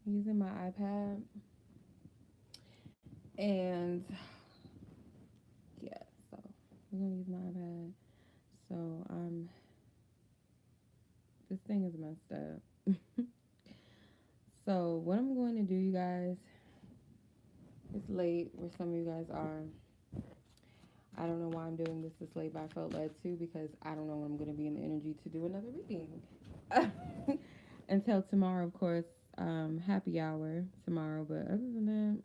using my iPad, and yeah, so we're gonna use my iPad. So this thing is messed up. So what I'm going to do, you guys, it's late where some of you guys are. I don't know why I'm doing this late, but I felt led to because I don't know when I'm going to be in the energy to do another reading. Until tomorrow, of course, happy hour tomorrow. But other than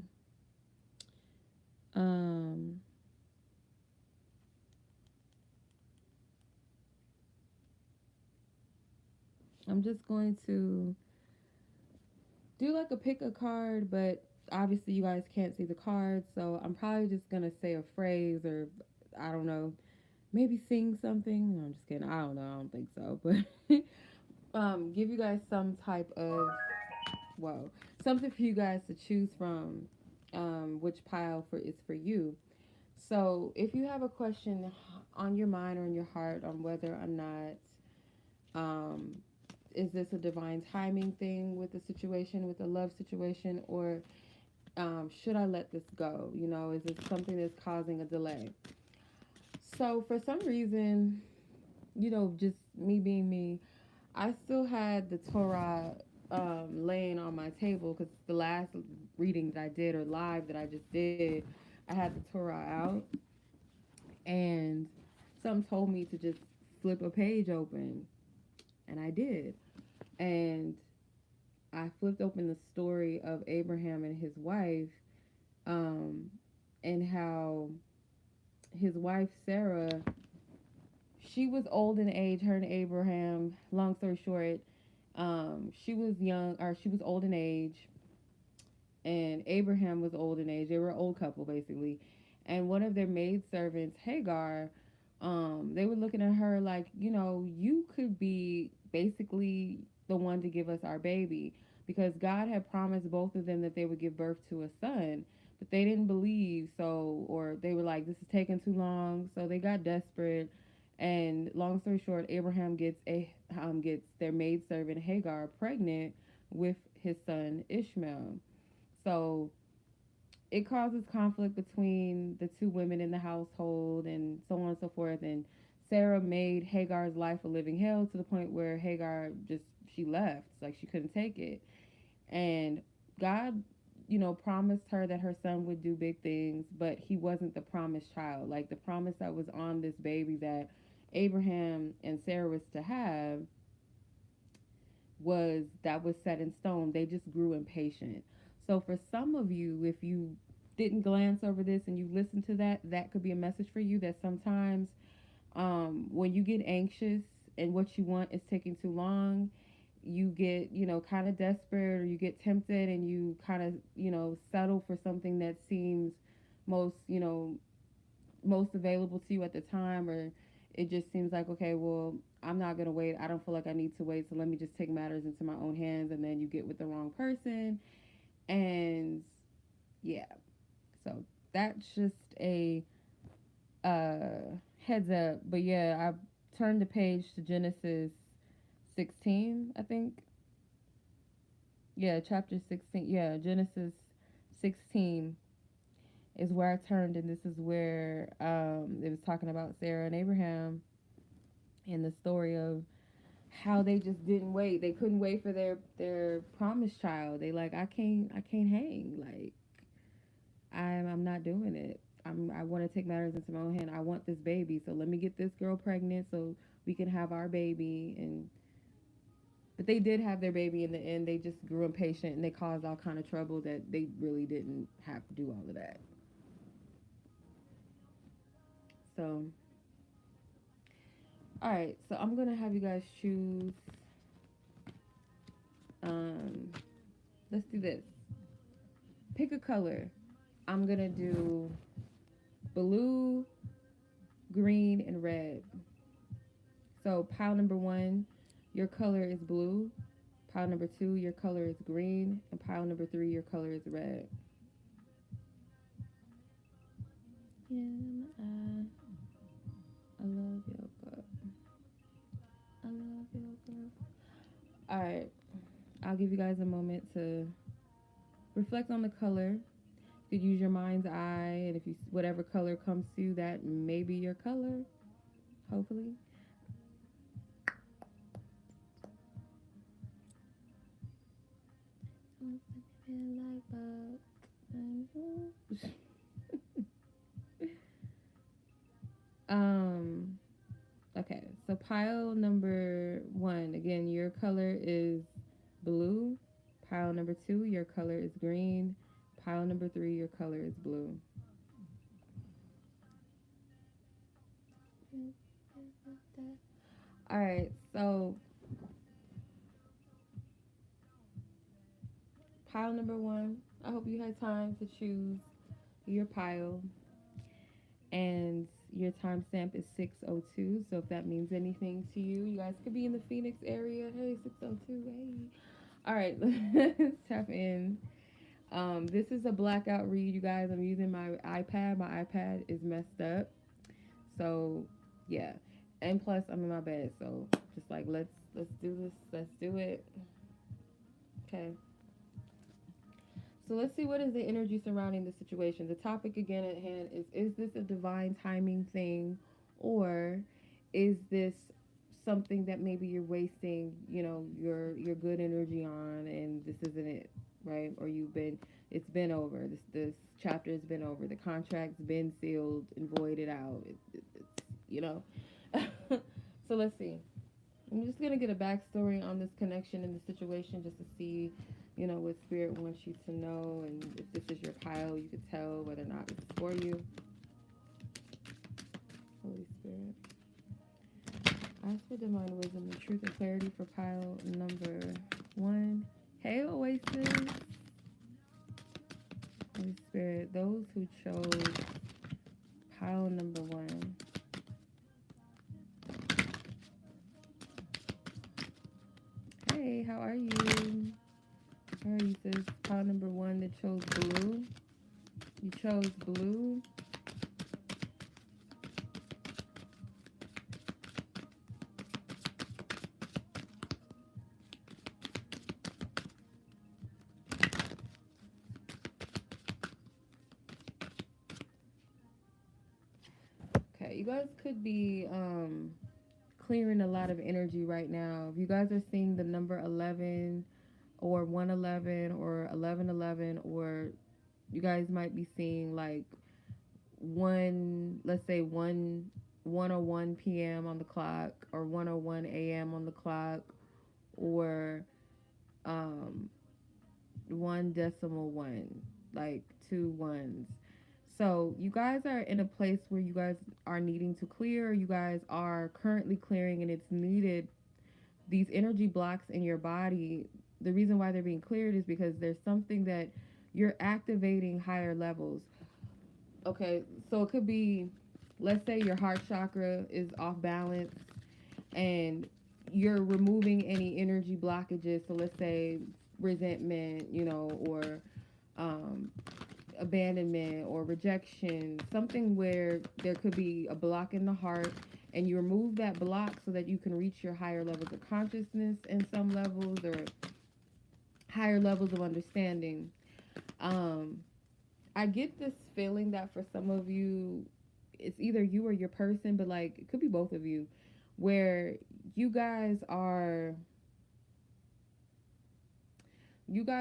that, I'm just going to do like a pick a card, but obviously you guys can't see the cards, so I'm probably just gonna say a phrase or I don't know, maybe sing something. No, I'm just kidding. I don't know. I don't think so, but give you guys some type of whoa, something for you guys to choose from. Which pile for is for you. So if you have a question on your mind or in your heart on whether or not um, is this a divine timing thing with the situation, with the love situation, or should I let this go? You know, is it something that's causing a delay? So for some reason, you know, just me being me, I still had the Torah laying on my table because the last reading that I did or live that I just did, I had the Torah out, and something told me to just flip a page open, and I did. And I flipped open the story of Abraham and his wife, um, and how his wife Sarah, she was old in age. Her and Abraham. Long story short, she was young, or she was old in age, and Abraham was old in age. They were an old couple basically, and one of their maidservants, Hagar, they were looking at her like, you know, you could be basically the one to give us our baby because God had promised both of them that they would give birth to a son, but they didn't believe. So, or they were like, this is taking too long. So they got desperate. And long story short, Abraham gets their maidservant Hagar pregnant with his son Ishmael. So it causes conflict between the two women in the household and so on and so forth. And Sarah made Hagar's life a living hell to the point where Hagar just she left, like she couldn't take it. And God, you know, promised her that her son would do big things, but he wasn't the promised child. Like the promise that was on this baby that Abraham and Sarah was to have was set in stone. They just grew impatient. So for some of you, if you didn't glance over this and you listen to that, that could be a message for you that sometimes when you get anxious and what you want is taking too long, you get, you know, kind of desperate or you get tempted and you kind of, you know, settle for something that seems most, you know, most available to you at the time, or it just seems like, okay, well, I'm not going to wait. I don't feel like I need to wait, so let me just take matters into my own hands, and then you get with the wrong person. And yeah, so that's just a heads up. But yeah, I turned the page to Genesis 16, I think. Yeah, chapter 16. Yeah, Genesis 16 is where I turned, and this is where it was talking about Sarah and Abraham and the story of how they just didn't wait. They couldn't wait for their promised child. They like, I can't hang. Like I'm not doing it. I want to take matters into my own hand. I want this baby, so let me get this girl pregnant so we can have our baby. And but they did have their baby in the end. They just grew impatient and they caused all kind of trouble that they really didn't have to do all of that. So all right, so I'm gonna have you guys choose. Um, let's do this. Pick a color. I'm gonna do blue, green, and red. So pile number one, your color is blue. Pile number two, your color is green. And pile number three, your color is red. Yeah, I love yoga. I love yoga. All right, I'll give you guys a moment to reflect on the color. You could use your mind's eye, and if you whatever color comes to you, that may be your color. Hopefully. um. Okay, so pile number 1. Again, your color is blue. Pile number 2, your color is green. Pile number 3, your color is blue. All right, so pile number 1, I hope you had time to choose your pile, and your timestamp is 6:02. So if that means anything to you, you guys could be in the Phoenix area. Hey, 6:02. Hey. All right, let's tap in. This is a blackout read, you guys. I'm using my iPad. My iPad is messed up, so yeah. And plus, I'm in my bed, so just like let's do this. Let's do it. Okay. So let's see what is the energy surrounding the situation. The topic again at hand is this a divine timing thing, or is this something that maybe you're wasting, your good energy on, and this isn't it, right? Or it's been over. This chapter has been over. The contract's been sealed and voided out. It's. So let's see. I'm just gonna get a backstory on this connection and the situation, just to see, what spirit wants you to know, and if this is your pile, you could tell whether or not this is for you. Holy Spirit, ask for divine wisdom and truth and clarity for pile number 1. Hey, Oasis. Holy Spirit, those who chose pile number 1. Hey, how are you? How are you, sis? Pile number 1 that chose blue. You chose blue. Okay, you guys could be clearing a lot of energy right now. If you guys are seeing the number 11 or 111 or 1111, or you guys might be seeing like let's say 1:01 p.m. on the clock, or 1:01 a.m. on the clock, or 1.1, like 2 ones. So you guys are in a place where you guys are needing to clear. You guys are currently clearing, and it's needed. These energy blocks in your body, the reason why they're being cleared is because there's something that you're activating higher levels. Okay, so it could be, let's say your heart chakra is off balance, and you're removing any energy blockages. So let's say resentment, or abandonment or rejection, something where there could be a block in the heart, and you remove that block so that you can reach your higher levels of consciousness in some levels, or higher levels of understanding. I get this feeling that for some of you, it's either you or your person, but like it could be both of you, where you guys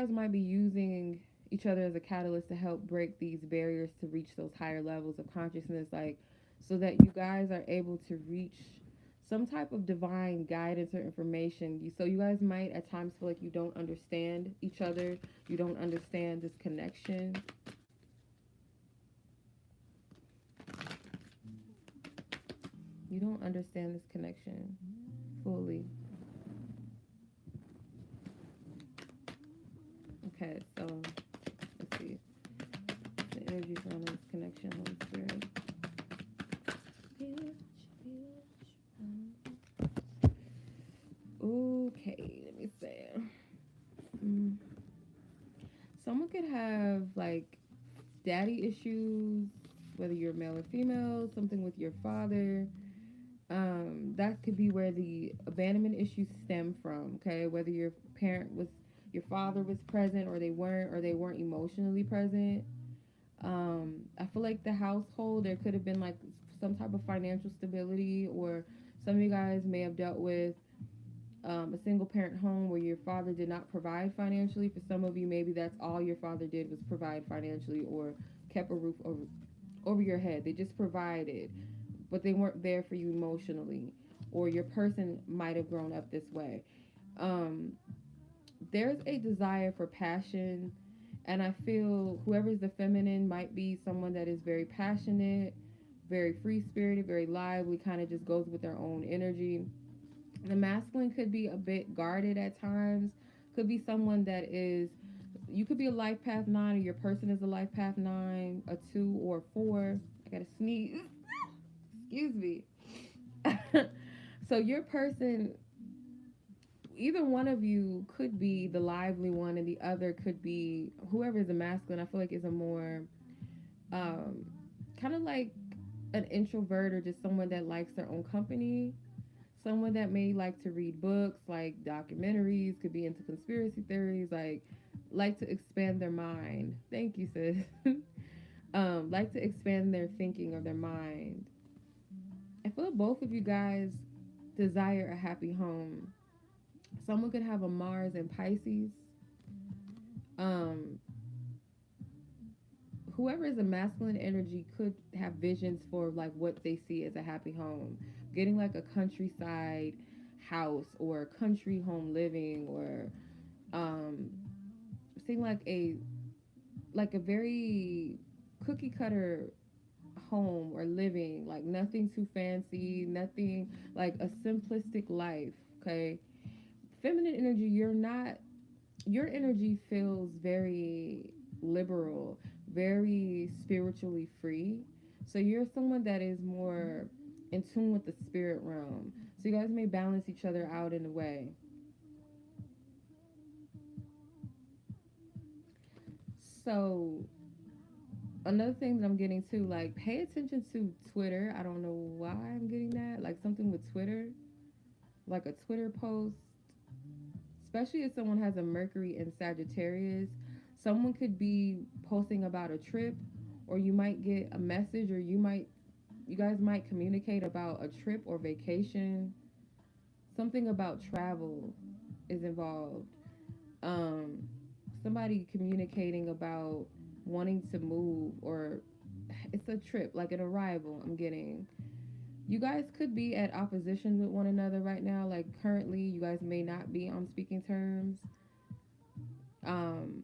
might be using each other as a catalyst to help break these barriers to reach those higher levels of consciousness, like so that you guys are able to reach some type of divine guidance or information. So you guys might at times feel like you don't understand each other, you don't understand this connection. You don't understand this connection fully. Okay, so let's see. The energy around this connection, Holy Spirit. Okay, let me see. Someone could have like daddy issues, whether you're male or female, something with your father. That could be where the abandonment issues stem from, okay? Whether your parent was your father was present, or they weren't emotionally present. I feel like the household, there could have been like some type of financial stability, or some of you guys may have dealt with a single parent home where your father did not provide financially. For some of you, maybe that's all your father did was provide financially, or kept a roof over your head. They just provided, but they weren't there for you emotionally, or your person might have grown up this way. Um, there's a desire for passion, and I feel whoever's the feminine might be someone that is very passionate, very free spirited, very lively, kind of just goes with their own energy. The masculine could be a bit guarded at times, could be someone that is, you could be a life path 9, or your person is a life path 9, a 2, or a 4. I gotta sneeze. Excuse me. So your person, either one of you could be the lively one, and the other could be whoever is a masculine. I feel like is a more um, kind of like an introvert, or just someone that likes their own company. Someone that may like to read books, like documentaries, could be into conspiracy theories, like to expand their mind. Thank you, sis. Like to expand their thinking or their mind. I feel like both of you guys desire a happy home. Someone could have a Mars in Pisces. Um, Whoever is a masculine energy could have visions for like what they see as a happy home. Getting like a countryside house, or country home living, or um, seeing like a very cookie cutter home or living, like nothing too fancy, nothing, like a simplistic life. Okay, feminine energy, your energy feels very liberal, very spiritually free. So you're someone that is more in tune with the spirit realm. So you guys may balance each other out in a way. So another thing that I'm getting to, like, pay attention to Twitter. I don't know why I'm getting that. Like something with Twitter, like a Twitter post, especially if someone has a Mercury in Sagittarius. Someone could be posting about a trip, or you might get a message, or you guys might communicate about a trip or vacation. Something about travel is involved. Um, Somebody communicating about wanting to move, or it's a trip, like an arrival. I'm getting. You guys could be at opposition with one another right now. Like currently, you guys may not be on speaking terms. Um,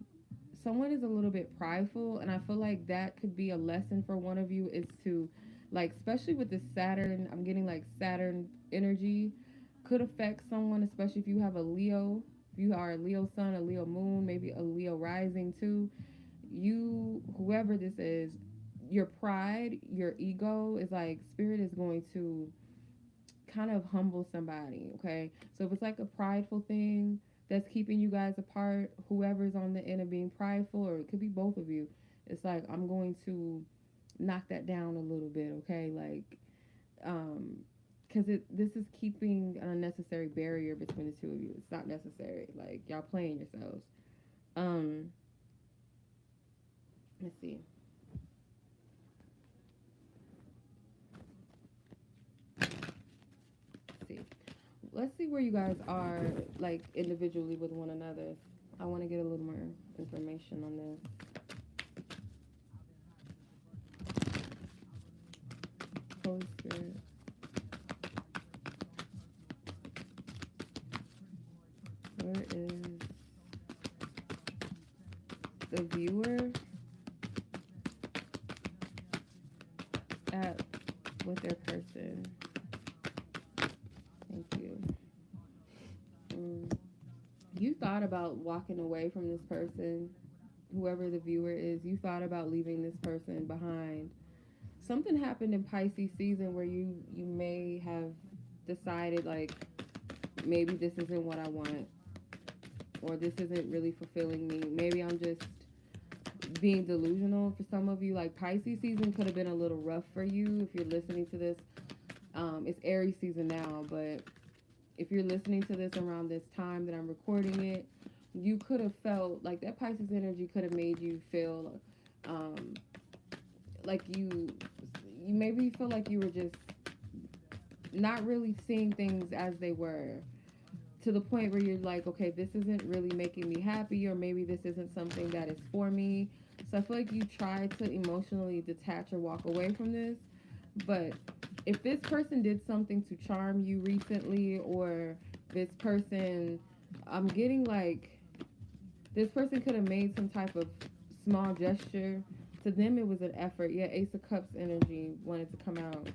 Someone is a little bit prideful, and I feel like that could be a lesson for one of you, is to, like, especially with the Saturn, I'm getting like Saturn energy could affect someone, especially if you have a Leo, if you are a Leo sun, a Leo moon, maybe a Leo rising too. You, whoever this is, your pride, your ego is like, spirit is going to kind of humble somebody, okay? So if it's like a prideful thing that's keeping you guys apart, whoever's on the end of being prideful, or it could be both of you, it's like, I'm going to knock that down a little bit, okay? Like, because this is keeping an unnecessary barrier between the two of you. It's not necessary. Like, y'all playing yourselves. Um, let's see. Let's see. Let's see where you guys are, like, individually with one another. I want to get a little more information on this. Holy Spirit. Where is the viewer at with their person? Thank you. You thought about walking away from this person, whoever the viewer is. You thought about leaving this person behind. Something happened in Pisces season where you may have decided, like, maybe this isn't what I want, or this isn't really fulfilling me. Maybe I'm just being delusional. For some of you, like, Pisces season could have been a little rough for you if you're listening to this. It's Aries season now, but if you're listening to this around this time that I'm recording it, you could have felt like that Pisces energy could have made you feel um, like you maybe feel like you were just not really seeing things as they were, to the point where you're like, okay, this isn't really making me happy, or maybe this isn't something that is for me. So I feel like you try to emotionally detach or walk away from this. But if this person did something to charm you recently, or this person, I'm getting like this person could have made some type of small gesture. To them, it was an effort. Yeah, Ace of Cups energy wanted to come out.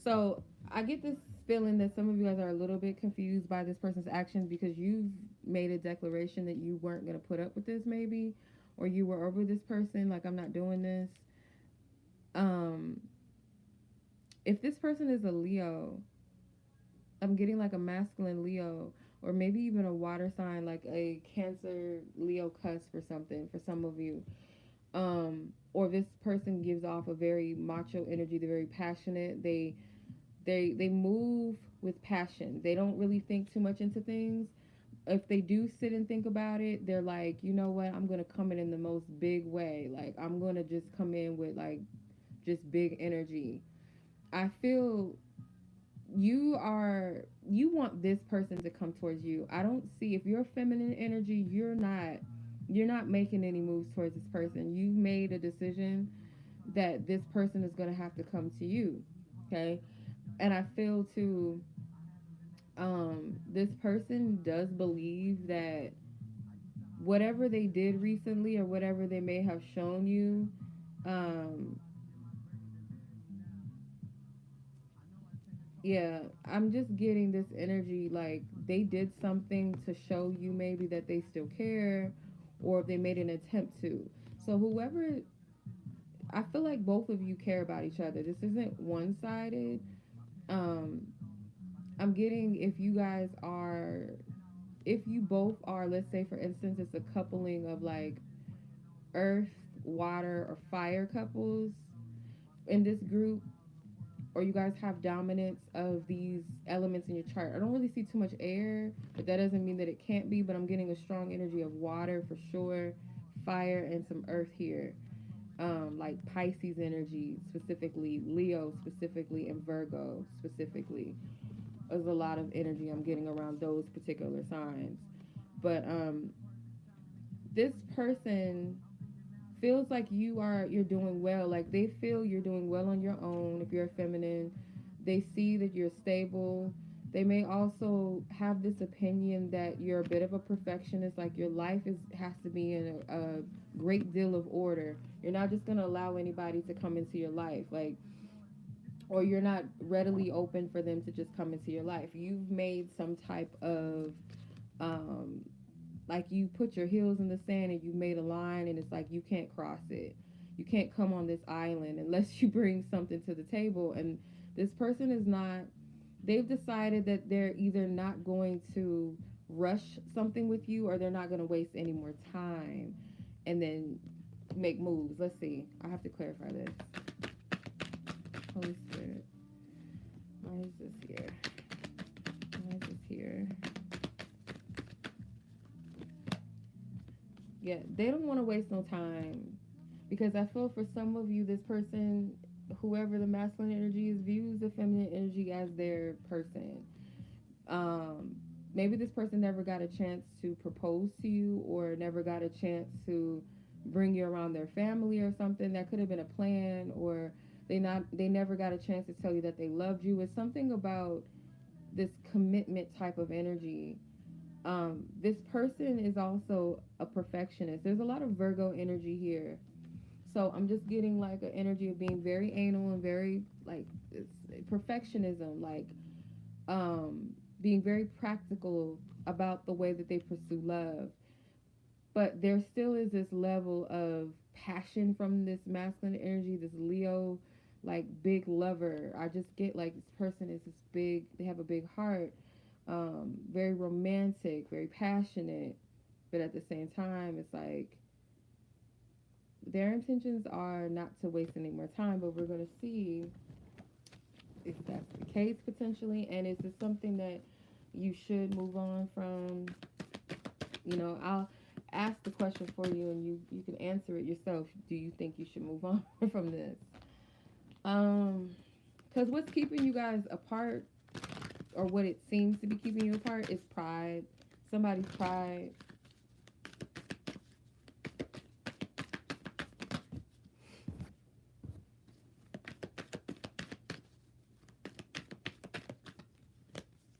So I get this feeling that some of you guys are a little bit confused by this person's actions because you've made a declaration that you weren't going to put up with this, maybe, or you were over this person, like, I'm not doing this. Um, if this person is a Leo, I'm getting like a masculine Leo, or maybe even a water sign, like a Cancer Leo cusp or something for some of you. Or this person gives off a very macho energy. They're very passionate. They move with passion. They don't really think too much into things. If they do sit and think about it, they're like, you know what, I'm gonna come in the most big way. Like, I'm gonna just come in with like just big energy. I feel you want this person to come towards you. I don't see, if you're feminine energy, you're not making any moves towards this person. You've made a decision that this person is going to have to come to you. Okay? And I feel too, this person does believe that whatever they did recently or whatever they may have shown you, um yeah, I'm just getting this energy like they did something to show you maybe that they still care, or if they made an attempt to. So whoever, I feel like both of you care about each other. This isn't one-sided. um I'm getting, if you both are, let's say for instance, it's a coupling of like earth, water, or fire couples in this group, or you guys have dominance of these elements in your chart. I don't really see too much air, but that doesn't mean that it can't be. But I'm getting a strong energy of water for sure, fire, and some earth here. Like Pisces energy specifically, Leo specifically, and Virgo specifically. There's a lot of energy I'm getting around those particular signs. But this person feels like you're doing well. Like they feel you're doing well on your own. If you're a feminine, they see that you're stable. They may also have this opinion that you're a bit of a perfectionist. Like your life has to be in a great deal of order. You're not just gonna allow anybody to come into your life, like, or you're not readily open for them to just come into your life. You've made some type of um, like you put your heels in the sand and you made a line, and it's like you can't cross it. You can't come on this island unless you bring something to the table. And this person is not, they've decided that they're either not going to rush something with you, or they're not going to waste any more time and then make moves. Let's see. I have to clarify this. Holy Spirit. Why is this here? Why is this here? Yeah, they don't want to waste no time, because I feel for some of you, this person, whoever the masculine energy is, views the feminine energy as their person. Um, Maybe this person never got a chance to propose to you, or never got a chance to bring you around their family or something. That could have been a plan, or they never got a chance to tell you that they loved you. It's something about this commitment type of energy. This person is also a perfectionist. There's a lot of Virgo energy here. So I'm just getting like an energy of being very anal and very like it's perfectionism, like being very practical about the way that they pursue love. But there still is this level of passion from this masculine energy, this Leo, like big lover. I just get like this person is this big, they have a big heart, very romantic, very passionate, but at the same time, it's like their intentions are not to waste any more time. But we're going to see if that's the case potentially, and is this something that you should move on from? I'll ask the question for you, and you can answer it yourself. Do you think you should move on from this? Because what's keeping you guys apart, or what it seems to be keeping you apart, is pride. Somebody's pride.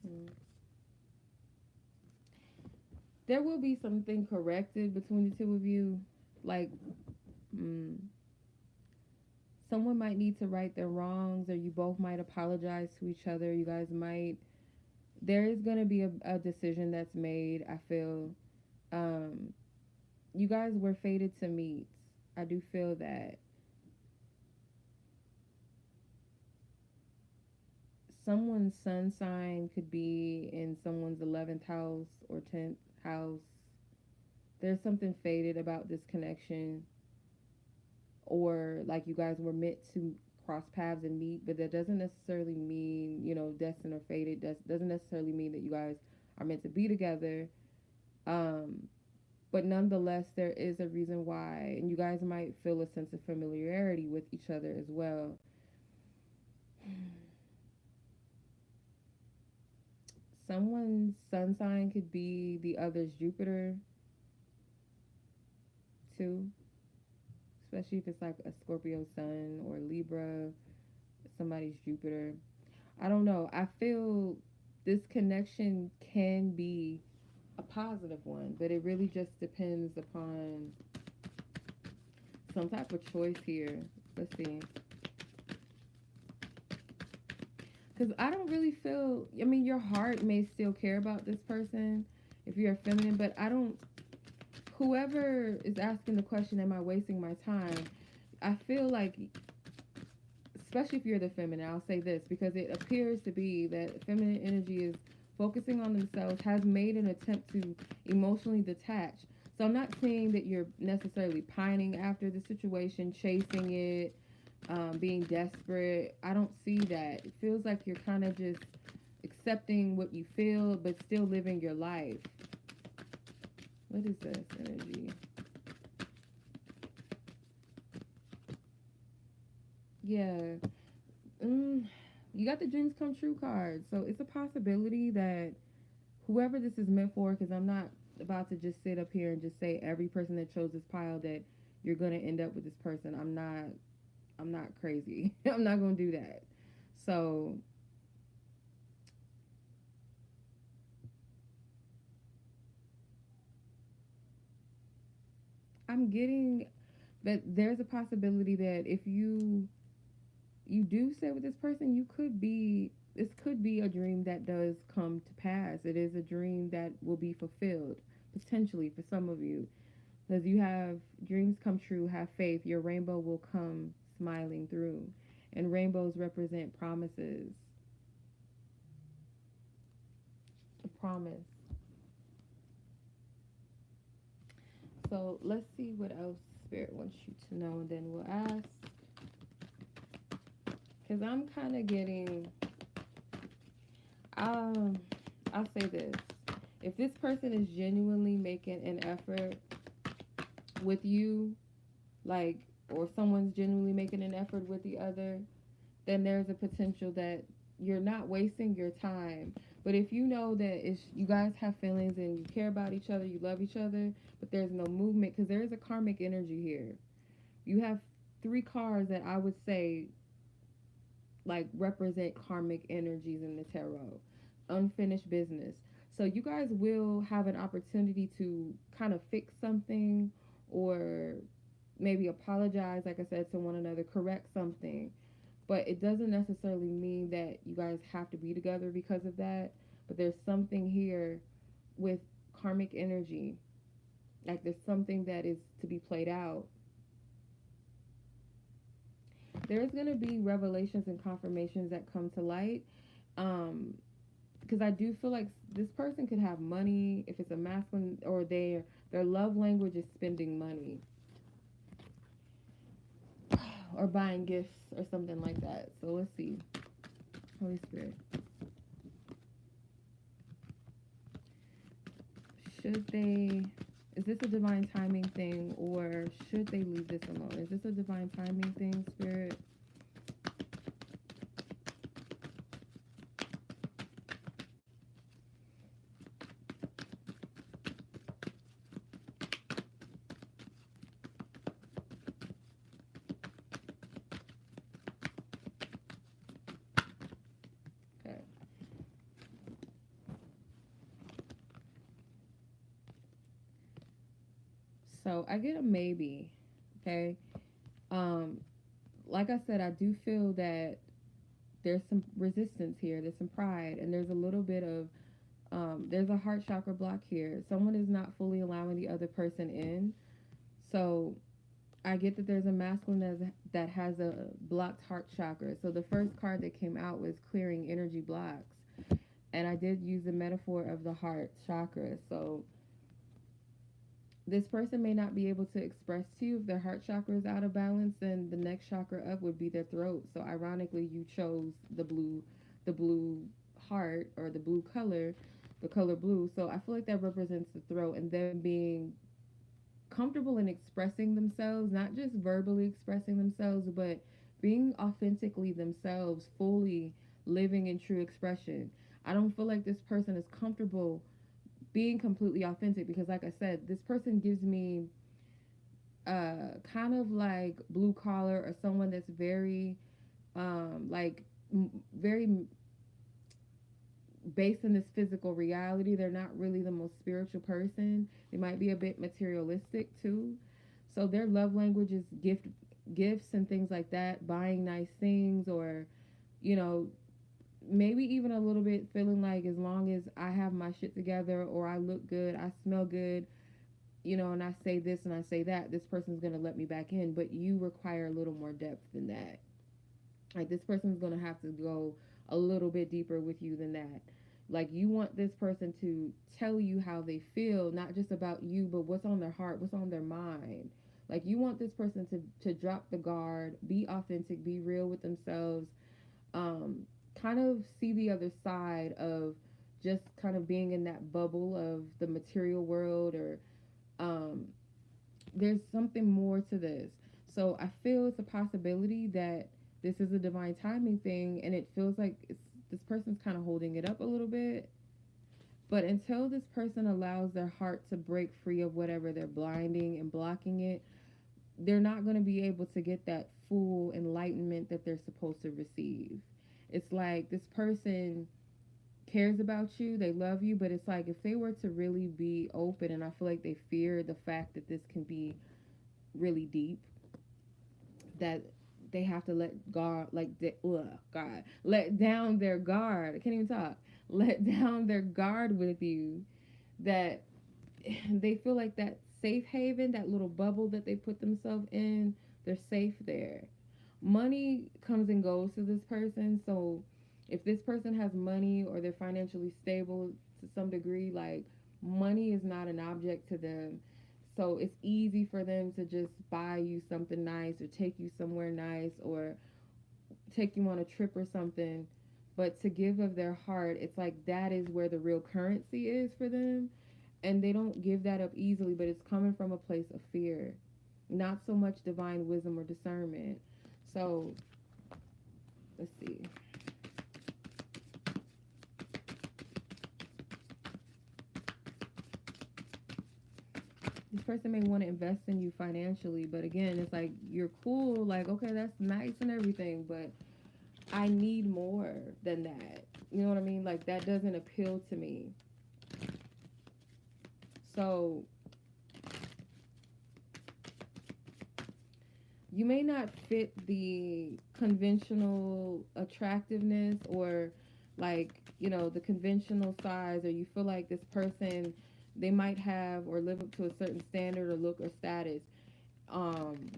Mm. There will be something corrected between the two of you. Like, mm, someone might need to right their wrongs, or you both might apologize to each other. You guys might. There is going to be a decision that's made, I feel. Um, you guys were fated to meet. I do feel that someone's sun sign could be in someone's 11th house or 10th house. There's something fated about this connection, or like you guys were meant to cross paths and meet, but that doesn't necessarily mean, destined or fated. Doesn't necessarily mean that you guys are meant to be together. Um, but nonetheless, there is a reason why, and you guys might feel a sense of familiarity with each other as well. Someone's sun sign could be the other's Jupiter too, especially if it's like a Scorpio sun or Libra, somebody's Jupiter. I don't know. I feel this connection can be a positive one, but it really just depends upon some type of choice here. Let's see. Because I don't really feel, I mean, your heart may still care about this person if you're a feminine, but I don't, whoever is asking the question, am I wasting my time? I feel like, especially if you're the feminine, I'll say this, because it appears to be that feminine energy is focusing on themselves, has made an attempt to emotionally detach. So I'm not saying that you're necessarily pining after the situation, chasing it, being desperate. I don't see that. It feels like you're kind of just accepting what you feel, but still living your life. What is this energy? Yeah. You got the dreams come true card. So it's a possibility that whoever this is meant for, because I'm not about to just sit up here and just say every person that chose this pile that you're going to end up with this person. I'm not crazy. I'm not going to do that. So I'm getting that there's a possibility that if you do stay with this person, this could be a dream that does come to pass. It is a dream that will be fulfilled potentially for some of you, because you have dreams come true. Have faith, your rainbow will come smiling through, and rainbows represent promises. A promise. So let's see what else Spirit wants you to know, and then we'll ask. Because I'm kind of getting, I'll say this. If this person is genuinely making an effort with you, like, or someone's genuinely making an effort with the other, then there's a potential that you're not wasting your time. But if you know that you guys have feelings and you care about each other, you love each other, but there's no movement, because there is a karmic energy here. You have 3 cards that I would say like represent karmic energies in the tarot. Unfinished business. So you guys will have an opportunity to kind of fix something, or maybe apologize, like I said, to one another, correct something. But it doesn't necessarily mean that you guys have to be together because of that. But there's something here with karmic energy. Like there's something that is to be played out. There's going to be revelations and confirmations that come to light. Because I do feel like this person could have money if it's a masculine, or their love language is spending money or buying gifts or something like that. So let's see. Holy Spirit. Should they, is this a divine timing thing, or should they leave this alone? Is this a divine timing thing, Spirit? Okay. So I get a maybe. Okay. Um, like I said, I do feel that there's some resistance here, there's some pride, and there's a little bit of there's a heart chakra block here. Someone is not fully allowing the other person in. So I get that there's a masculine that has a blocked heart chakra. So the first card that came out was clearing energy blocks. And I did use the metaphor of the heart chakra. So this person may not be able to express to you if their heart chakra is out of balance, then the next chakra up would be their throat. So ironically, you chose the blue heart, or the blue color, the color blue. So I feel like that represents the throat and them being comfortable in expressing themselves, not just verbally expressing themselves, but being authentically themselves, fully living in true expression. I don't feel like this person is comfortable being completely authentic, because like I said, this person gives me kind of like blue collar, or someone that's very very based in this physical reality. They're not really the most spiritual person. They might be a bit materialistic too. So their love language is gifts and things like that, buying nice things, or you know, maybe even a little bit feeling like as long as I have my shit together, or I look good, I smell good, you know, and I say this and I say that, this person's going to let me back in. But you require a little more depth than that. Like, this person's going to have to go a little bit deeper with you than that. Like, you want this person to tell you how they feel, not just about you, but what's on their heart, what's on their mind. Like, you want this person to drop the guard, be authentic, be real with themselves, um, kind of see the other side of just kind of being in that bubble of the material world, or um, there's something more to this. So I feel it's a possibility that this is a divine timing thing, and it feels like this person's kind of holding it up a little bit. But until this person allows their heart to break free of whatever they're blinding and blocking it, they're not going to be able to get that full enlightenment that they're supposed to receive. It's like this person cares about you, they love you, but it's like if they were to really be open, and I feel like they fear the fact that this can be really deep, that they have to let God, God, let down their guard. I can't even talk. Let down their guard with you, that they feel like that safe haven, that little bubble that they put themselves in, they're safe there. Money comes and goes to this person. So if this person has money, or they're financially stable to some degree, like, money is not an object to them. So it's easy for them to just buy you something nice, or take you somewhere nice, or take you on a trip or something. But to give of their heart, it's like that is where the real currency is for them. And they don't give that up easily, but it's coming from a place of fear, not so much divine wisdom or discernment. So let's see. This person may want to invest in you financially, but again, it's like you're cool, like, okay, that's nice and everything, but I need more than that. You know what I mean? Like, that doesn't appeal to me. So you may not fit the conventional attractiveness, or like, you know, the conventional size, or you feel like this person, they might have or live up to a certain standard or look or status. um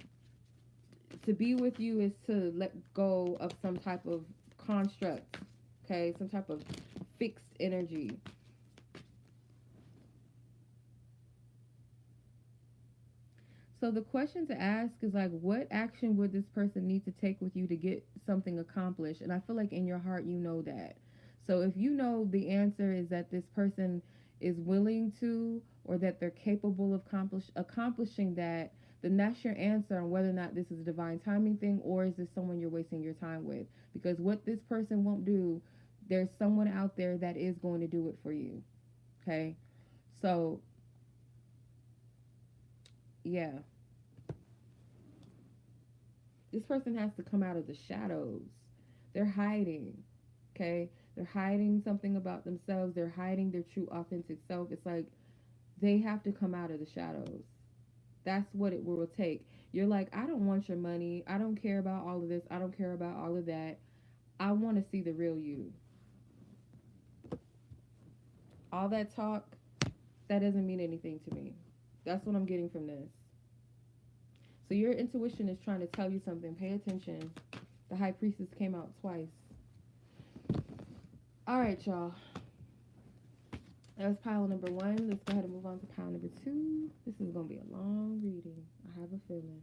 to be with you is to let go of some type of construct, okay, some type of fixed energy. So the question to ask is like, what action would this person need to take with you to get something accomplished? And I feel like in your heart you know that. So if you know the answer is that this person is willing to, or that they're capable of accomplishing that, then that's your answer on whether or not this is a divine timing thing, or is this someone you're wasting your time with? Because what this person won't do, there's someone out there that is going to do it for you. Okay? So, yeah. This person has to come out of the shadows. They're hiding. Okay? They're hiding something about themselves. They're hiding their true authentic self. It's like they have to come out of the shadows. That's what it will take. You're like, I don't want your money. I don't care about all of this. I don't care about all of that. I want to see the real you. All that talk, that doesn't mean anything to me. That's what I'm getting from this. So your intuition is trying to tell you something. Pay attention. The High Priestess came out twice. All right, y'all. That was pile number 1. Let's go ahead and move on to pile number 2. This is going to be a long reading. I have a feeling.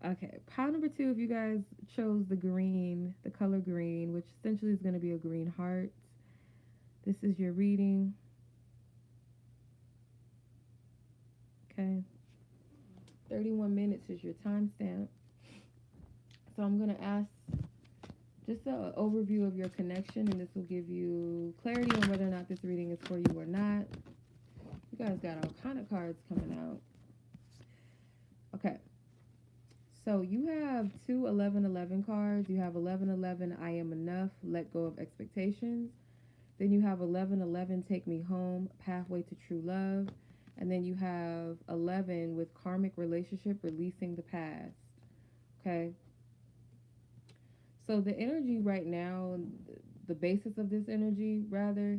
Okay, pile number 2, if you guys chose the green, the color green, which essentially is going to be a green heart, this is your reading. Okay. 31 minutes is your timestamp. So I'm going to ask just an overview of your connection, and this will give you clarity on whether or not this reading is for you or not. You guys got all kind of cards coming out. Okay. So you have 2 11-11 cards. You have 11-11, I am enough, let go of expectations. Then you have 11-11, take me home, pathway to true love. And then you have 11 with karmic relationship, releasing the past. Okay. So the energy right now, the basis of this energy, rather.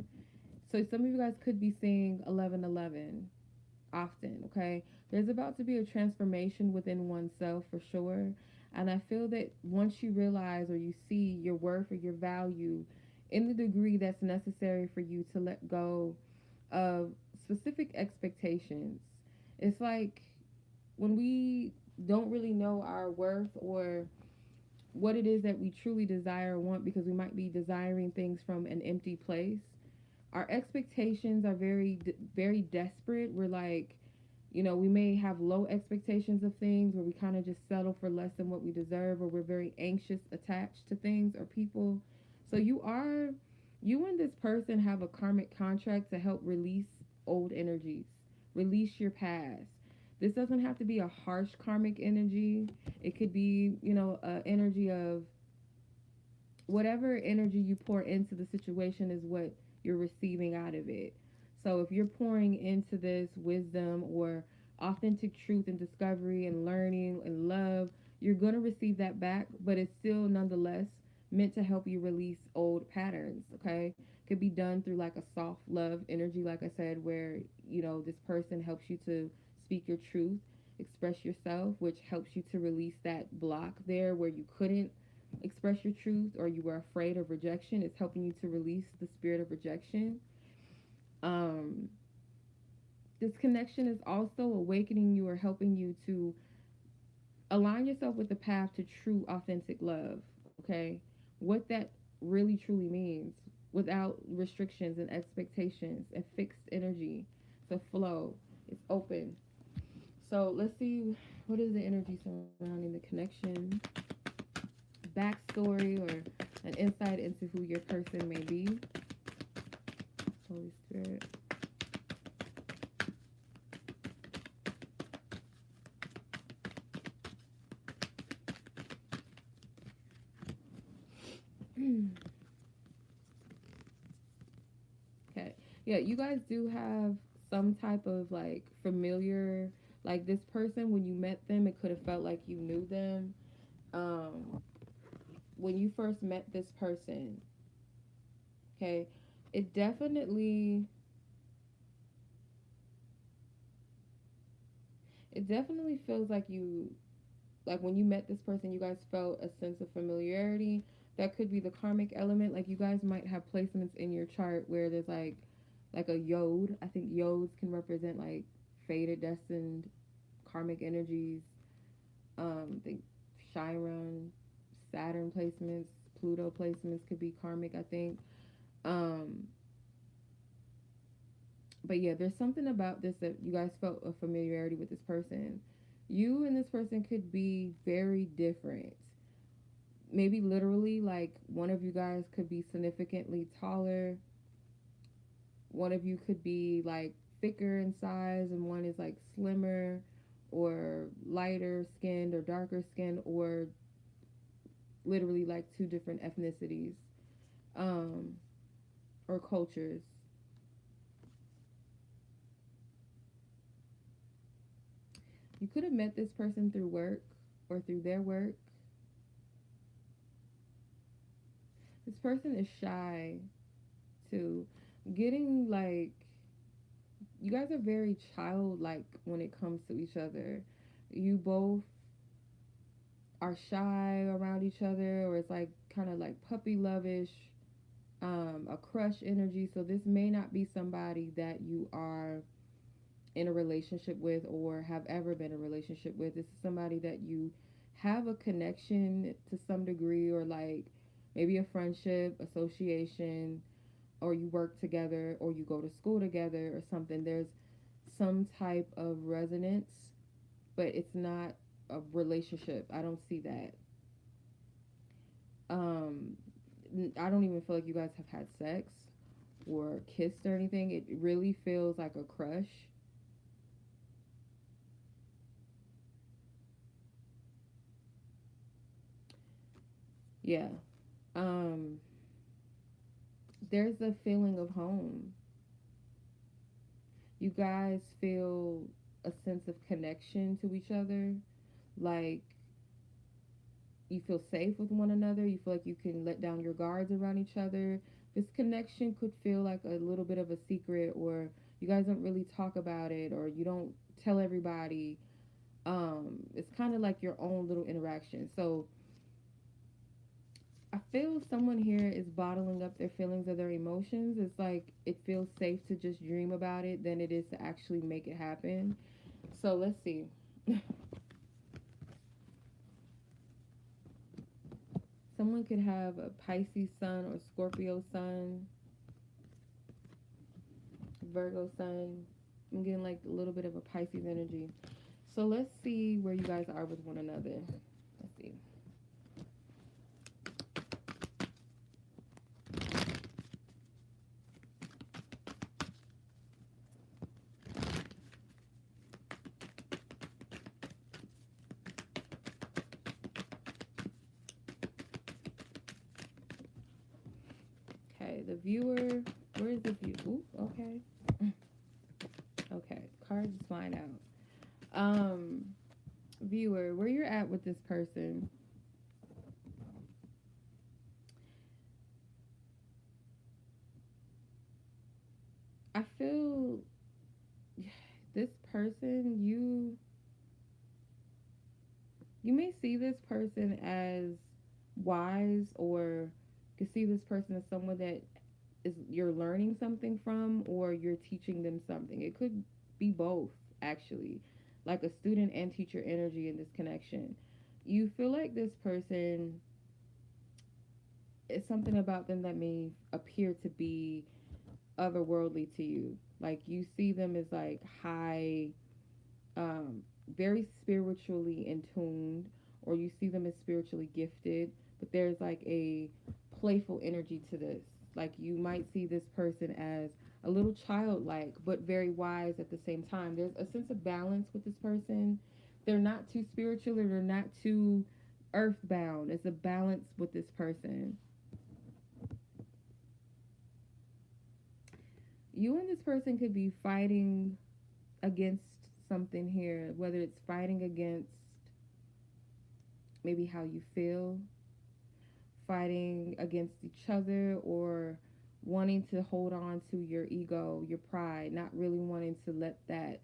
So some of you guys could be seeing 11-11 often, okay? There's about to be a transformation within oneself for sure. And I feel that once you realize or you see your worth or your value in the degree that's necessary for you to let go of specific expectations, it's like when we don't really know our worth or what it is that we truly desire or want, because we might be desiring things from an empty place. Our expectations are very desperate. We're like, we may have low expectations of things where we kind of just settle for less than what we deserve, or we're very anxious attached to things or people. So you and this person have a karmic contract to help release old energies, release your past. This doesn't have to be a harsh karmic energy. It could be, an energy of whatever energy you pour into the situation is what you're receiving out of it. So if you're pouring into this wisdom or authentic truth and discovery and learning and love, you're going to receive that back, but it's still nonetheless meant to help you release old patterns, okay? Could be done through like a soft love energy, like I said, where, this person helps you to speak your truth, express yourself, which helps you to release that block there where you couldn't express your truth or you were afraid of rejection. It's helping you to release the spirit of rejection. This connection is also awakening you or helping you to align yourself with the path to true authentic love, okay? What that really truly means without restrictions and expectations and fixed energy. It's a flow. It's open. So let's see, what is the energy surrounding the connection, backstory, or an insight into who your person may be. Holy Spirit. Okay. Yeah, you guys do have some type of like familiar, like this person, when you met them, it could have felt like you knew them. When you first met this person, okay, it definitely feels like when you met this person, you guys felt a sense of familiarity. That could be the karmic element. Like you guys might have placements in your chart where there's like a yod. I think yods can represent like fated, destined, karmic energies. The Chiron, Saturn placements, Pluto placements could be karmic, I think. Um, but yeah, there's something about this that you guys felt a familiarity with this person. You and this person could be very different. Maybe literally, like one of you guys could be significantly taller, one of you could be like thicker in size, and one is like slimmer or lighter skinned or darker skinned, or literally like two different ethnicities, um, or cultures. You could have met this person through work or through their work. This person is shy too. Getting like, you guys are very childlike when it comes to each other. You both are shy around each other, or it's like kind of like puppy lovish, a crush energy. So this may not be somebody that you are in a relationship with or have ever been in a relationship with. This is somebody that you have a connection to some degree, or like maybe a friendship, association, or you work together, or you go to school together or something. There's some type of resonance, but it's not a relationship. I don't see that. Um, I don't even feel like you guys have had sex or kissed or anything. It really feels like a crush. Yeah. Um, there's a feeling of home. You guys feel a sense of connection to each other. Like, you feel safe with one another. You feel like you can let down your guards around each other. This connection could feel like a little bit of a secret, or you guys don't really talk about it, or you don't tell everybody. It's kind of like your own little interaction. So I feel someone here is bottling up their feelings or their emotions. It's like it feels safe to just dream about it than it is to actually make it happen. So let's see. Someone could have a Pisces sun or Scorpio sun, Virgo sun. I'm getting like a little bit of a Pisces energy. So let's see where you guys are with one another. Let's see. Okay, the viewer. Where is the view? Ooh, okay. Okay, cards is flying out. Viewer, where you're at with this person. I feel this person, you may see this person as wise, or you can see this person as someone that is you're learning something from, or you're teaching them something. It could be both, actually, like a student and teacher energy in this connection. You feel like this person, is something about them that may appear to be otherworldly to you. Like you see them as like high, um, very spiritually in tuned, or you see them as spiritually gifted, but there's like a playful energy to this. Like you might see this person as a little childlike, but very wise at the same time. There's a sense of balance with this person. They're not too spiritual, or they're not too earthbound. It's a balance with this person. You and this person could be fighting against something here, whether it's fighting against maybe how you feel, fighting against each other, or wanting to hold on to your ego, your pride, not really wanting to let that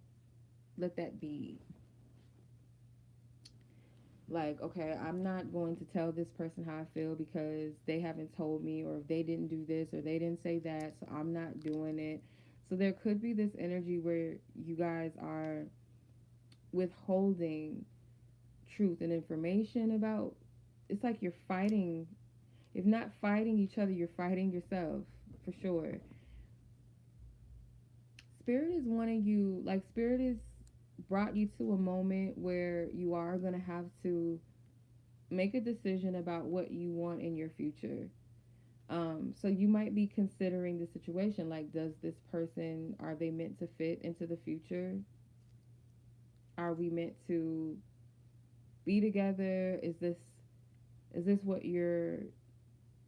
be. Like, okay, I'm not going to tell this person how I feel because they haven't told me, or if they didn't do this or they didn't say that, so I'm not doing it. So there could be this energy where you guys are withholding truth and information about. It's like you're fighting. If not fighting each other, you're fighting yourself for sure. Spirit is wanting you, like, Spirit is brought you to a moment where you are going to have to make a decision about what you want in your future. So you might be considering the situation, like, does this person, are they meant to fit into the future? Are we meant to be together? Is this what you're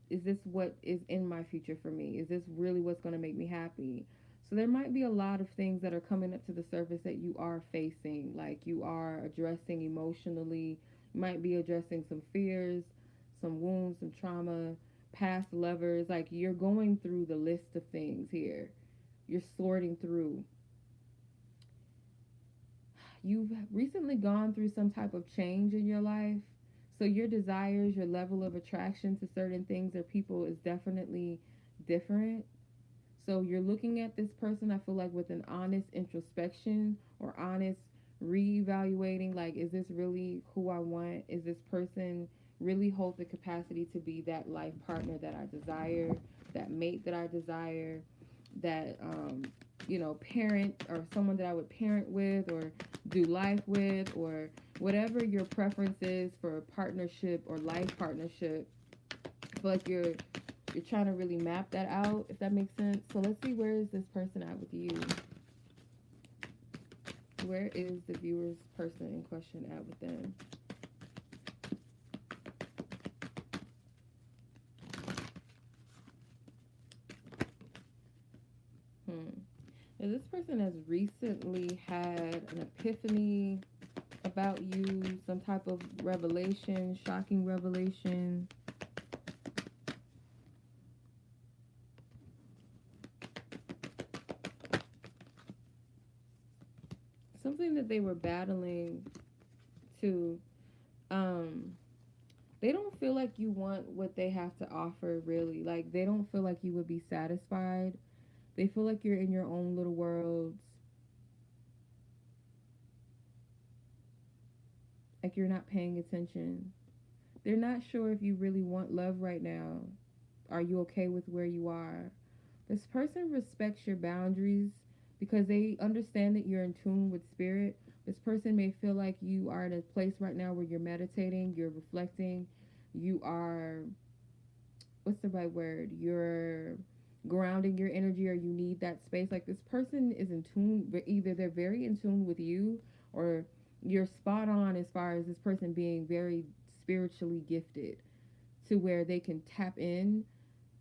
is this what is in my future for me? Is this really what's going to make me happy? So there might be a lot of things that are coming up to the surface that you are facing, like you are addressing emotionally. You might be addressing some fears, some wounds, some trauma, past lovers. Like, you're going through the list of things here. You're sorting through. You've recently gone through some type of change in your life. So your desires, your level of attraction to certain things or people is definitely different. So you're looking at this person, I feel like, with an honest introspection or honest reevaluating. Like, is this really who I want? Is this person really hold the capacity to be that life partner that I desire, that mate that I desire, that parent, or someone that I would parent with or do life with, or whatever your preference is for a partnership or life partnership. I feel like you're trying to really map that out, if that makes sense. So let's see, where is this person at with you? Where is the viewer's person in question at with them? Now, this person has recently had an epiphany about you, some type of revelation, shocking revelation. Something that they were battling to. They don't feel like you want what they have to offer, really. Like, they don't feel like you would be satisfied. They feel like you're in your own little worlds. Like, you're not paying attention. They're not sure if you really want love right now. Are you okay with where you are? This person respects your boundaries because they understand that you're in tune with spirit. This person may feel like you are in a place right now where you're meditating, you're reflecting, you are, what's the right word? You're grounding your energy, or you need that space. Like, this person is in tune, but either they're very in tune with you, or you're spot on as far as this person being very spiritually gifted to where they can tap in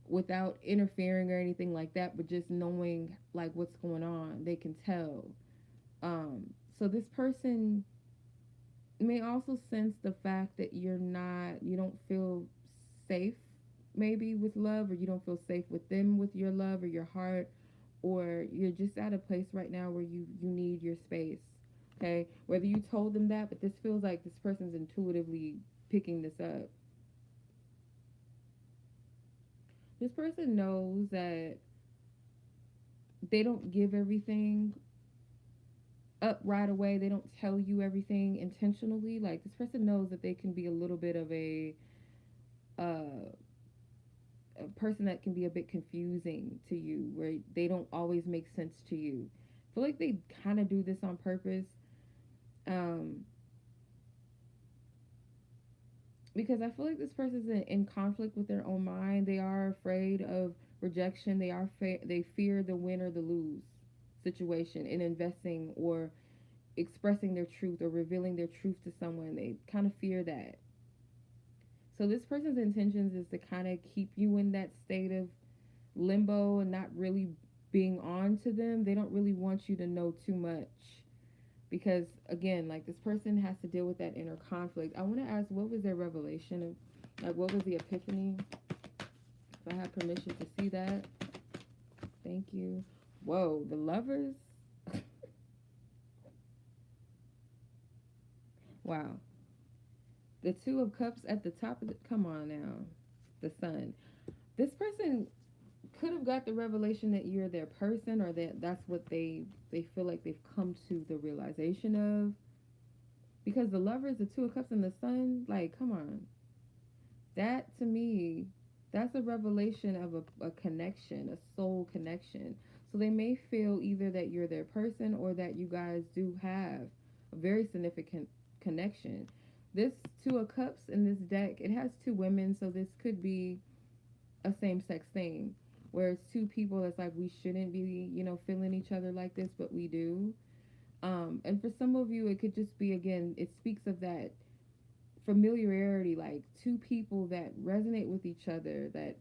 without interfering or anything like that, but just knowing like what's going on. They can tell. So this person may also sense the fact that you don't feel safe maybe with love, or you don't feel safe with them with your love or your heart, or you're just at a place right now where you need your space. Okay, whether you told them that, but this feels like this person's intuitively picking this up. This person knows that they don't give everything up right away. They don't tell you everything intentionally. Like, this person knows that they can be a little bit of uh, a person that can be a bit confusing to you, where they don't always make sense to you. I feel like they kind of do this on purpose, um, because I feel like this person's in conflict with their own mind. They are afraid of rejection. They fear the win or the lose situation in investing or expressing their truth or revealing their truth to someone. They kind of fear that. So this person's intentions is to kind of keep you in that state of limbo and not really being on to them. They don't really want you to know too much because, again, like, this person has to deal with that inner conflict. I want to ask, what was their revelation of, like, what was the epiphany? If I have permission to see that. Thank you. Whoa, the lovers. Wow. The Two of Cups at the top of the, come on now. The Sun. This person could have got the revelation that you're their person, or that that's what they feel like they've come to the realization of. Because the Lovers, the Two of Cups, and the Sun, like, come on. That, to me, that's a revelation of a connection, a soul connection. So they may feel either that you're their person or that you guys do have a very significant connection. This Two of Cups in this deck, it has two women, so this could be a same-sex thing, where it's two people that's like, we shouldn't be, feeling each other like this, but we do. And for some of you, it could just be, again, it speaks of that familiarity, like two people that resonate with each other, that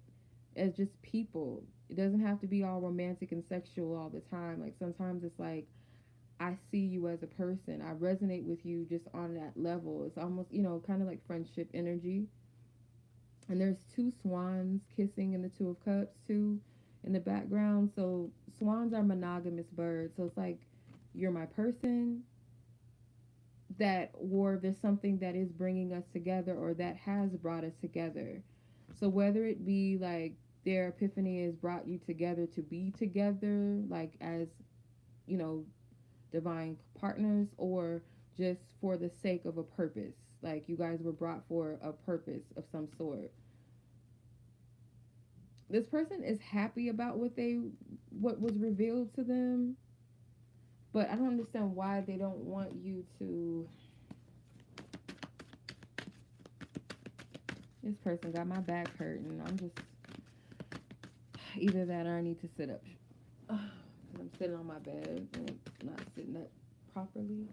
as just people. It doesn't have to be all romantic and sexual all the time. Like, sometimes it's like, I see you as a person. I resonate with you just on that level. It's almost, kind of like friendship energy. And there's two swans kissing in the Two of Cups too in the background. So swans are monogamous birds. So it's like, you're my person, that, or there's something that is bringing us together, or that has brought us together. So whether it be like their epiphany has brought you together to be together, like as, divine partners, or just for the sake of a purpose, like you guys were brought for a purpose of some sort. This person is happy about what was revealed to them, but I don't understand why they don't want you to. This person got my back hurting. I'm just, either that or I need to sit up. I'm sitting on my bed and not sitting up properly.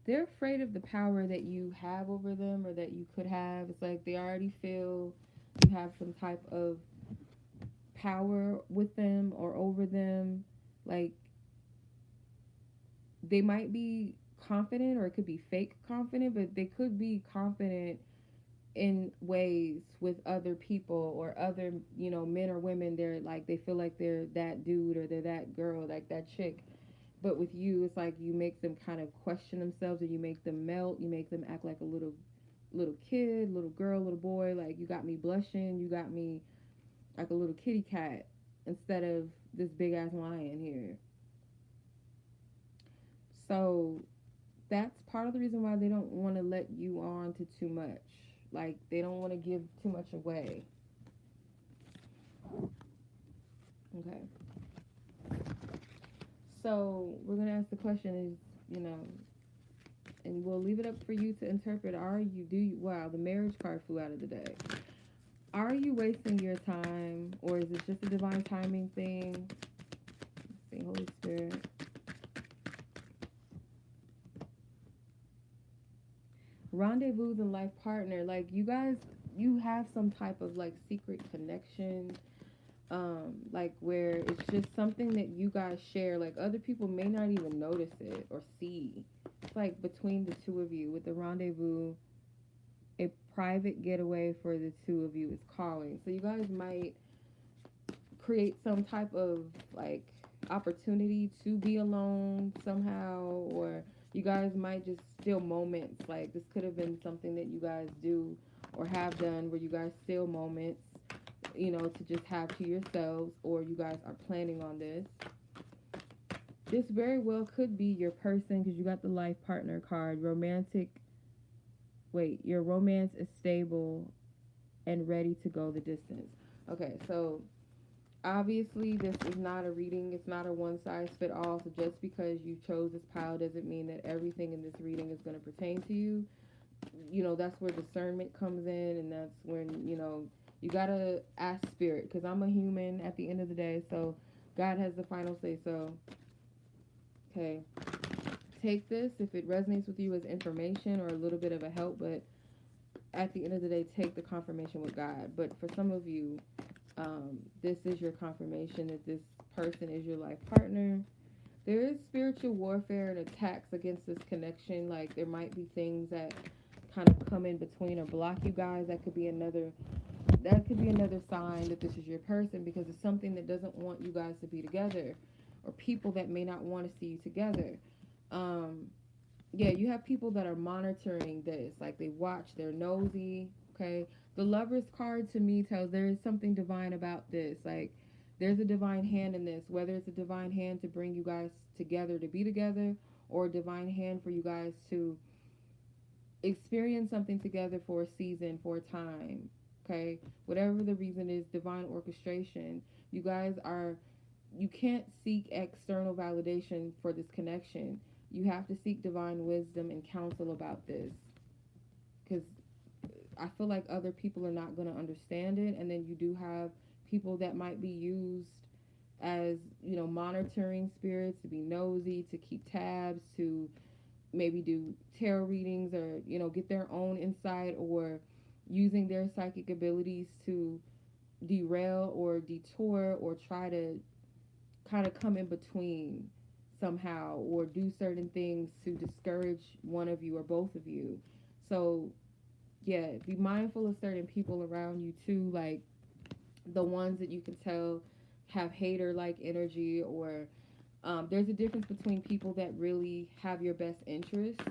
They're afraid of the power that you have over them, or that you could have. It's like they already feel you have some type of power with them or over them. Like, they might be confident, or it could be fake confident, but they could be confident in ways with other people or other, men or women. They're like, they feel like they're that dude or they're that girl, like that chick. But with you, it's like you make them kind of question themselves, or you make them melt. You make them act like a little kid, little girl, little boy. Like, you got me blushing. You got me like a little kitty cat instead of this big ass lion here. So that's part of the reason why they don't want to let you on to too much. Like, they don't want to give too much away. Okay. So we're going to ask the question is, and we'll leave it up for you to interpret. Wow, the marriage card flew out of the deck. Are you wasting your time, or is it just a divine timing thing? Let's see, Holy Spirit. Rendezvous and life partner. Like, you guys, you have some type of like secret connection. Like, where it's just something that you guys share. Like, other people may not even notice it or see. It's like between the two of you. With the rendezvous, a private getaway for the two of you is calling. So you guys might create some type of like opportunity to be alone somehow, or you guys might just steal moments. Like, this could have been something that you guys do or have done, where you guys steal moments, to just have to yourselves, or you guys are planning on this. This very well could be your person, because you got the life partner card. Your romance is stable and ready to go the distance. Okay, so obviously this is not a reading. It's not a one-size-fits-all. So just because you chose this pile doesn't mean that everything in this reading is going to pertain to you. That's where discernment comes in, and that's when, you gotta ask spirit, because I'm a human at the end of the day, so God has the final say. So, okay, take this if it resonates with you as information or a little bit of a help, but at the end of the day, take the confirmation with God. But for some of you, this is your confirmation that this person is your life partner. There is spiritual warfare and attacks against this connection. Like, there might be things that kind of come in between or block you guys. That could be another sign that this is your person, because it's something that doesn't want you guys to be together, or people that may not want to see you together. yeah, you have people that are monitoring this, like they watch, they're nosy. Okay, the Lovers card to me tells there is something divine about this. Like there's a divine hand in this, whether it's a divine hand to bring you guys together to be together, or a divine hand for you guys to experience something together for a season, for a time. Okay, whatever the reason is, divine orchestration. You guys are, you can't seek external validation for this connection. You have to seek divine wisdom and counsel about this, because I feel like other people are not going to understand it. And then you do have people that might be used as, you know, monitoring spirits, to be nosy, to keep tabs, to maybe do tarot readings, or, you know, get their own insight, or using their psychic abilities to derail or detour or try to kind of come in between somehow, or do certain things to discourage one of you or both of you. So yeah, be mindful of certain people around you too, like the ones that you can tell have hater like energy, or there's a difference between people that really have your best interests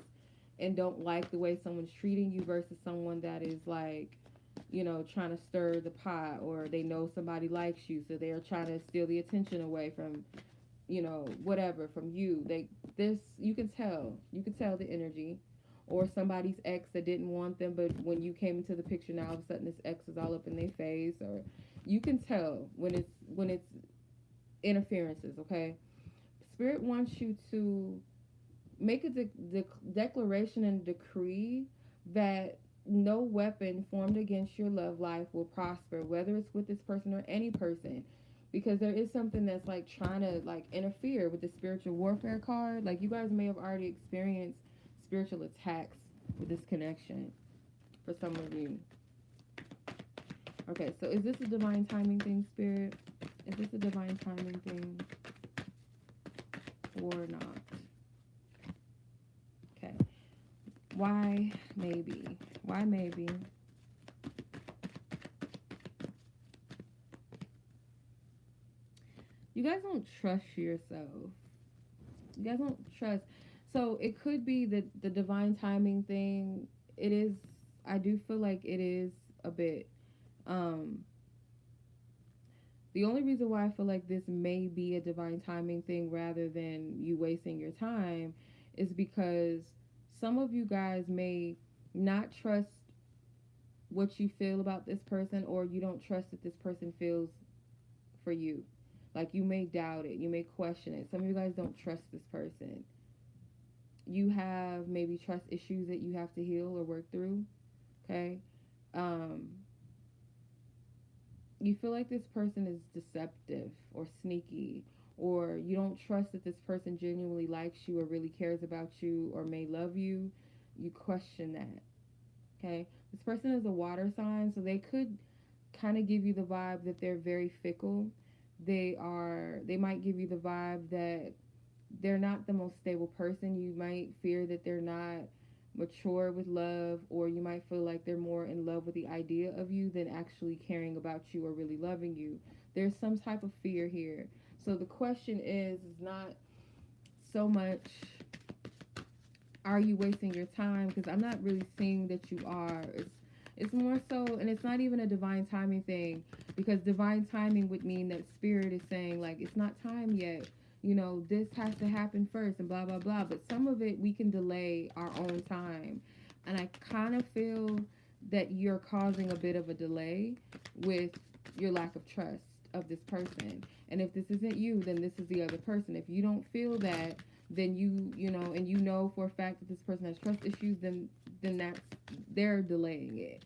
and don't like the way someone's treating you, versus someone that is like, you know, trying to stir the pot, or they know somebody likes you, so they're trying to steal the attention away from, you know, whatever, from you. They, this, you can tell the energy. Or somebody's ex that didn't want them, but when you came into the picture, now all of a sudden this ex is all up in their face. Or you can tell when it's interferences. Okay, Spirit wants you to make a declaration and decree that no weapon formed against your love life will prosper, whether it's with this person or any person. Because there is something that's like trying to like interfere with the spiritual warfare card. Like you guys may have already experienced spiritual attacks with this connection for some of you. Okay, so is this a divine timing thing, Spirit? Is this a divine timing thing or not? Okay. Why maybe? Why maybe? You guys don't trust yourself. You guys don't trust. So it could be that the divine timing thing, it is, I do feel like it is a bit. Um, the only reason why I feel like this may be a divine timing thing rather than you wasting your time is because some of you guys may not trust what you feel about this person, or you don't trust that this person feels for you. Like you may doubt it, you may question it. Some of you guys don't trust this person. You have maybe trust issues that you have to heal or work through. Okay. Um, you feel like this person is deceptive or sneaky, or you don't trust that this person genuinely likes you or really cares about you or may love you. You question that. Okay. This person is a water sign, so they could kind of give you the vibe that they're very fickle. They might give you the vibe that they're not the most stable person. You might fear that they're not mature with love, or you might feel like they're more in love with the idea of you than actually caring about you or really loving you. There's some type of fear here. So the question is not so much are you wasting your time, because I'm not really seeing that you are. It's more so, and it's not even a divine timing thing, because divine timing would mean that Spirit is saying like it's not time yet, you know, this has to happen first and blah blah blah. But some of it we can delay our own time, and I kind of feel that you're causing a bit of a delay with your lack of trust of this person. And if this isn't you, then this is the other person. If you don't feel that, then you know, and you know for a fact that this person has trust issues, then that's, they're delaying it.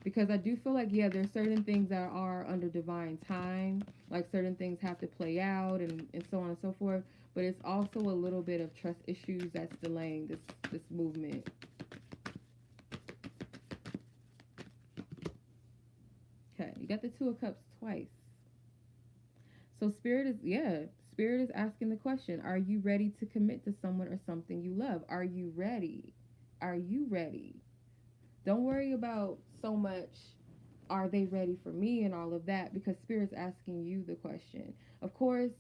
Because I do feel like, yeah, there's certain things that are under divine time, like certain things have to play out, and so on and so forth. But it's also a little bit of trust issues that's delaying this movement. Okay, you got the Two of Cups twice. So Spirit is asking the question, are you ready to commit to someone or something you love? Are you ready? Are you ready? Don't worry about so much, are they ready for me and all of that, because Spirit's asking you the question. Of course,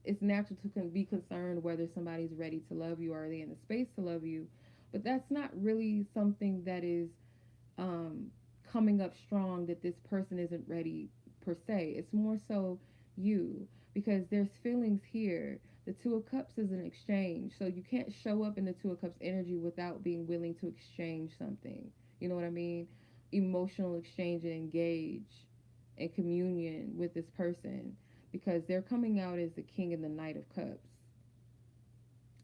it's natural to be concerned whether somebody's ready to love you, or are they in the space to love you. But that's not really something that is um, coming up strong, that this person isn't ready per se. It's more so you, because there's feelings here. The Two of Cups is an exchange. So you can't show up in the Two of Cups energy without being willing to exchange something. You know what I mean? Emotional exchange and engage in communion with this person, because they're coming out as the King and the Knight of Cups.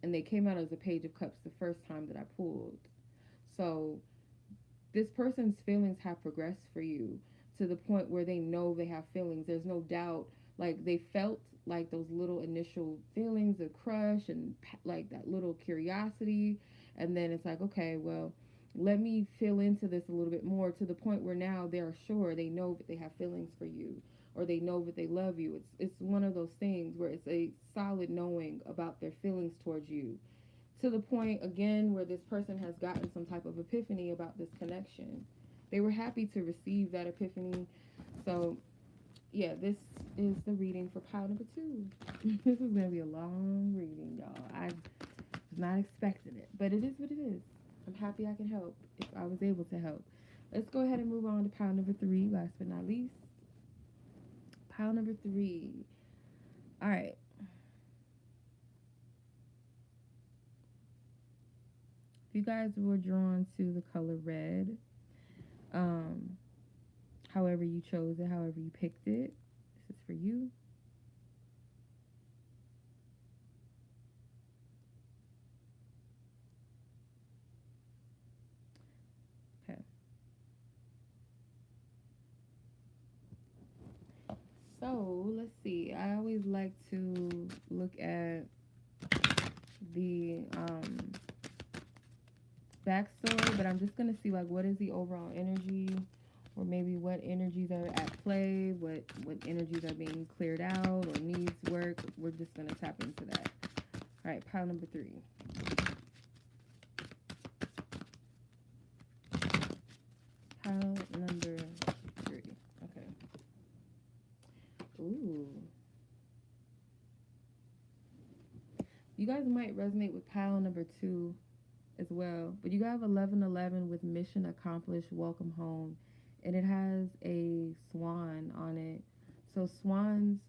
And they came out as a Page of Cups the first time that I pulled. So this person's feelings have progressed for you to the point where they know they have feelings. There's no doubt. Like, they felt like those little initial feelings of crush and like that little curiosity. And then it's like, okay, well, let me feel into this a little bit more, to the point where now they're sure, they know that they have feelings for you, or they know that they love you. It's one of those things where it's a solid knowing about their feelings towards you, to the point again where this person has gotten some type of epiphany about this connection. They were happy to receive that epiphany. So yeah, this is the reading for pile number 2. This is gonna be a long reading, y'all. I was not expecting it, but it is what it is. I'm happy I can help if I was able to help. Let's go ahead and move on to pile number 3, last but not least. Pile number 3. All right. If you guys were drawn to the color red, however you chose it, however you picked it, this is for you. Okay. So let's see. I always like to look at the backstory, but I'm just gonna see like what is the overall energy, or maybe what energies are at play, what energies are being cleared out or needs work. We're just gonna tap into that. All right, pile number 3. Pile number 3. Okay. Ooh. You guys might resonate with pile number 2 as well. But you have 1111 with mission accomplished, welcome home. And it has a swan on it. So swans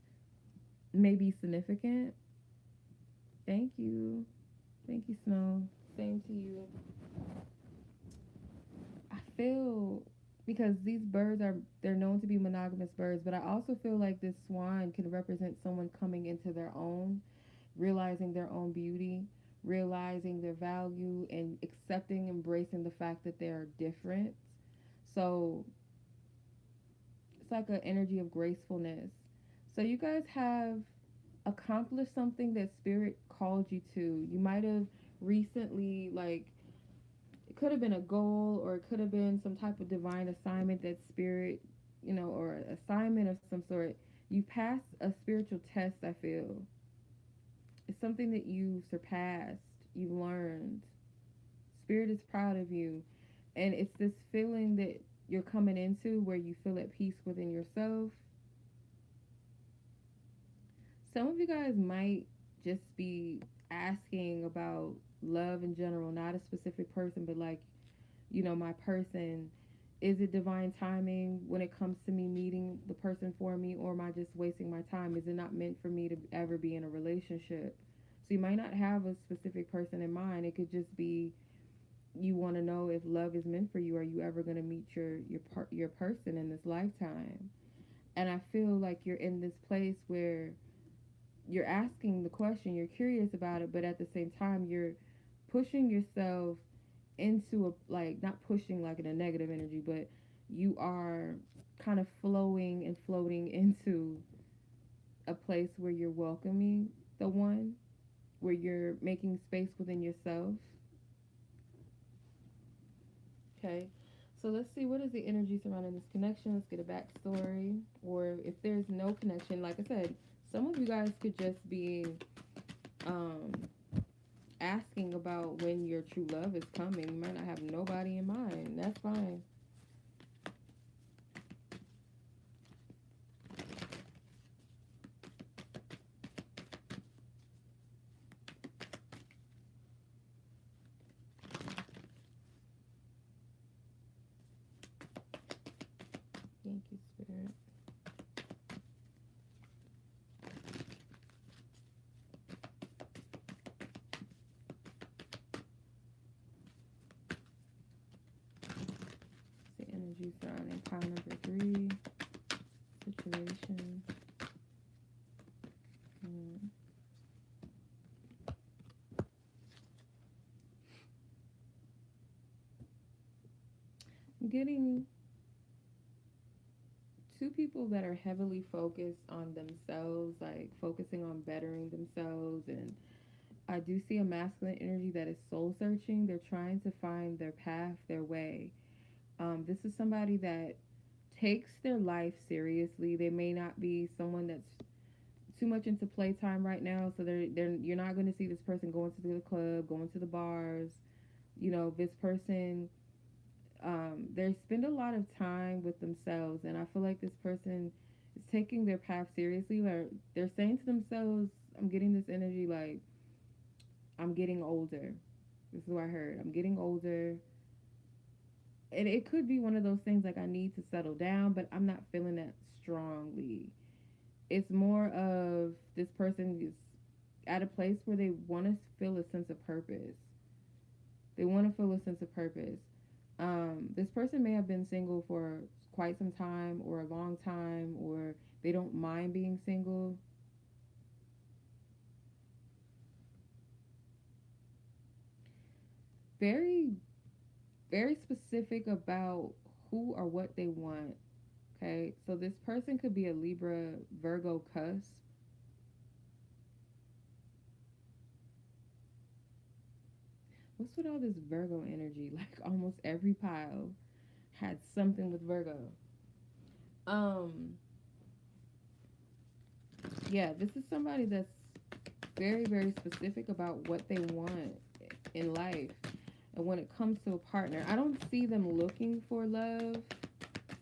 may be significant. Thank you. Thank you, Snow. Same to you. I feel, because these birds they're known to be monogamous birds, but I also feel like this swan can represent someone coming into their own, realizing their own beauty, realizing their value, and accepting, embracing the fact that they're different. So it's like an energy of gracefulness. So you guys have accomplished something that spirit called you to. You might have recently, like, it could have been a goal, or it could have been some type of divine assignment that spirit, or assignment of some sort. You passed a spiritual test, I feel. It's something that you surpassed, you learned. Spirit is proud of you. And it's this feeling that you're coming into where you feel at peace within yourself. Some of you guys might just be asking about love in general, not a specific person, but like, my person. Is it divine timing when it comes to me meeting the person for me, or am I just wasting my time? Is it not meant for me to ever be in a relationship? So you might not have a specific person in mind. It could just be you want to know if love is meant for you. Are you ever going to meet your person in this lifetime? And I feel like you're in this place where you're asking the question, you're curious about it, but at the same time you're pushing yourself into a, like, not pushing like in a negative energy, but you are kind of flowing and floating into a place where you're welcoming the one, where you're making space within yourself. Okay, so let's see, what is the energy surrounding this connection? Let's get a backstory. Or if there's no connection, like I said, some of you guys could just be asking about when your true love is coming. You might not have nobody in mind. That's fine. Thank you, Spirit. The energy surrounding pile number 3. Situation. I'm getting 2 people that are heavily focused on themselves, like focusing on bettering themselves. And I do see a masculine energy that is soul searching. They're trying to find their path, their way. This is somebody that takes their life seriously. They may not be someone that's too much into playtime right now, so you're not going to see this person going to the club, going to the bars. You know, this person, they spend a lot of time with themselves, and I feel like this person is taking their path seriously. Or they're saying to themselves, I'm getting this energy like, I'm getting older. This is what I heard. I'm getting older. And it could be one of those things like, I need to settle down, but I'm not feeling that strongly. It's more of this person is at a place where they want to feel a sense of purpose. They want to feel a sense of purpose. This person may have been single for quite some time or a long time, or they don't mind being single. Very, very specific about who or what they want. Okay, so this person could be a Libra, Virgo cusp. What's with all this Virgo energy? Like almost every pile had something with Virgo. Yeah, this is somebody that's very, very specific about what they want in life. And when it comes to a partner, I don't see them looking for love.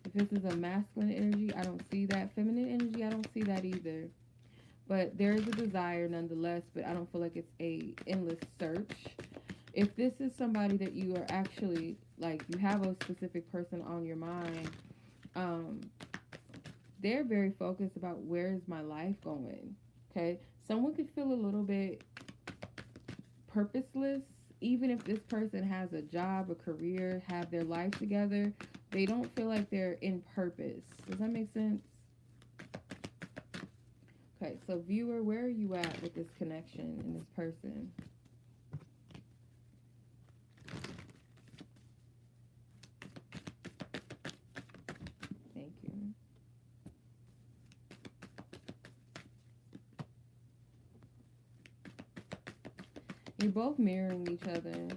If this is a masculine energy, I don't see that. Feminine energy, I don't see that either. But there is a desire nonetheless, but I don't feel like it's a endless search. If this is somebody that you are actually, like, you have a specific person on your mind, they're very focused about, where is my life going? Okay, someone could feel a little bit purposeless, even if this person has a job, a career, have their life together. They don't feel like they're in purpose. Does that make sense? Okay, so viewer, where are you at with this connection and this person? Thank you. You're both mirroring each other.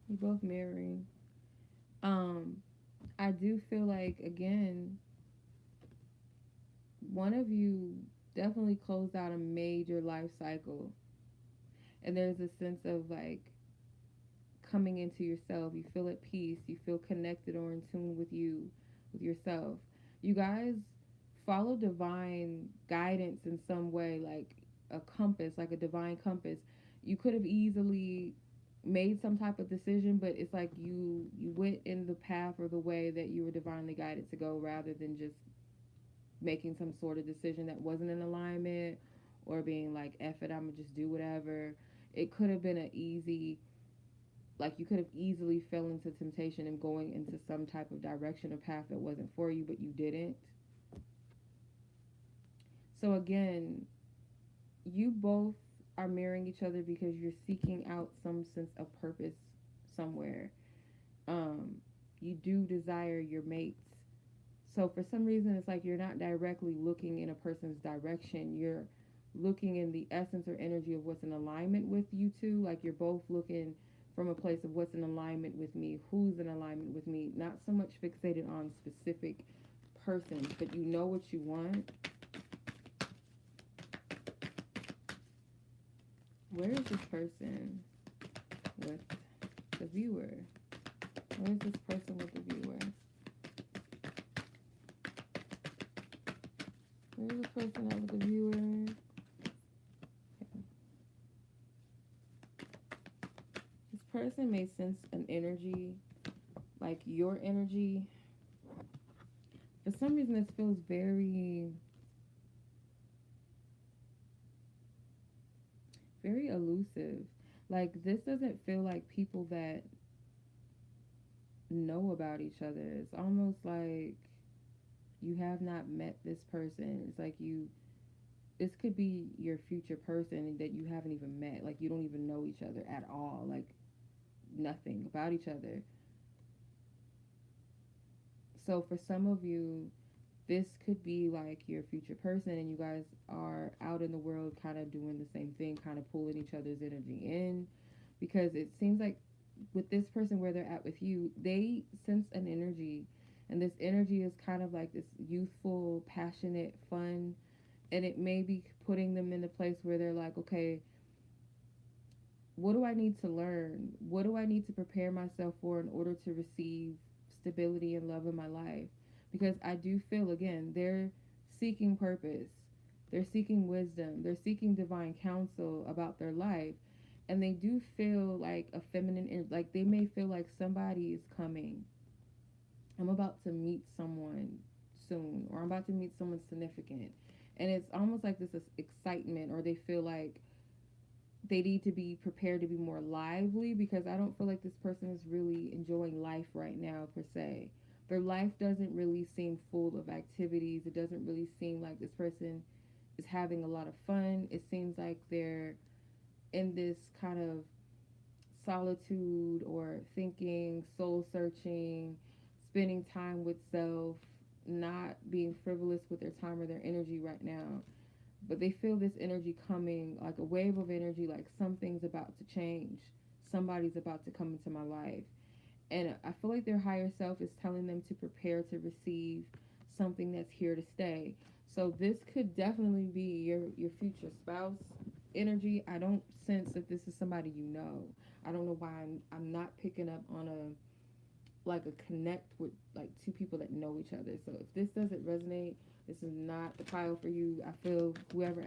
You're both mirroring. I do feel like, again, one of you definitely closed out a major life cycle. And there's a sense of like coming into yourself. You feel at peace. You feel connected or in tune with you, with yourself. You guys follow divine guidance in some way, like a compass, like a divine compass. You could have easily made some type of decision, but it's like you went in the path or the way that you were divinely guided to go, rather than just making some sort of decision that wasn't in alignment, or being like, F it, I'm gonna just do whatever. It could have been an easy, like, you could have easily fell into temptation and going into some type of direction or path that wasn't for you, but you didn't. So again, you both are mirroring each other because you're seeking out some sense of purpose somewhere. You do desire your mates. So for some reason, it's like you're not directly looking in a person's direction. You're looking in the essence or energy of what's in alignment with you two. Like, you're both looking from a place of what's in alignment with me, who's in alignment with me, not so much fixated on specific persons, but you know what you want. Where is this person with the viewer? Where is this person with the viewer? Where is this person at with the viewer? Okay. This person may sense an energy, like your energy. For some reason, this feels very, very elusive. Like, this doesn't feel like people that know about each other. It's almost like you have not met this person. It's like this could be your future person that you haven't even met. Like, you don't even know each other at all. Like, nothing about each other. So for some of you, this could be like your future person, and you guys are out in the world kind of doing the same thing, kind of pulling each other's energy in, because it seems like with this person where they're at with you, they sense an energy, and this energy is kind of like this youthful, passionate, fun, and it may be putting them in a place where they're like, okay, what do I need to learn? What do I need to prepare myself for in order to receive stability and love in my life? Because I do feel, again, they're seeking purpose, they're seeking wisdom, they're seeking divine counsel about their life. And they do feel like a feminine, like they may feel like somebody is coming. I'm about to meet someone soon, or I'm about to meet someone significant. And it's almost like this is excitement, or they feel like they need to be prepared to be more lively, because I don't feel like this person is really enjoying life right now, per se. Their life doesn't really seem full of activities. It doesn't really seem like this person is having a lot of fun. It seems like they're in this kind of solitude, or thinking, soul searching, spending time with self, not being frivolous with their time or their energy right now. But they feel this energy coming, like a wave of energy, like something's about to change. Somebody's about to come into my life. And I feel like their higher self is telling them to prepare to receive something that's here to stay. So this could definitely be your future spouse energy. I don't sense that this is somebody you know. I don't know why I'm not picking up on a connect with like two people that know each other. So if this doesn't resonate, this is not the pile for you. I feel whoever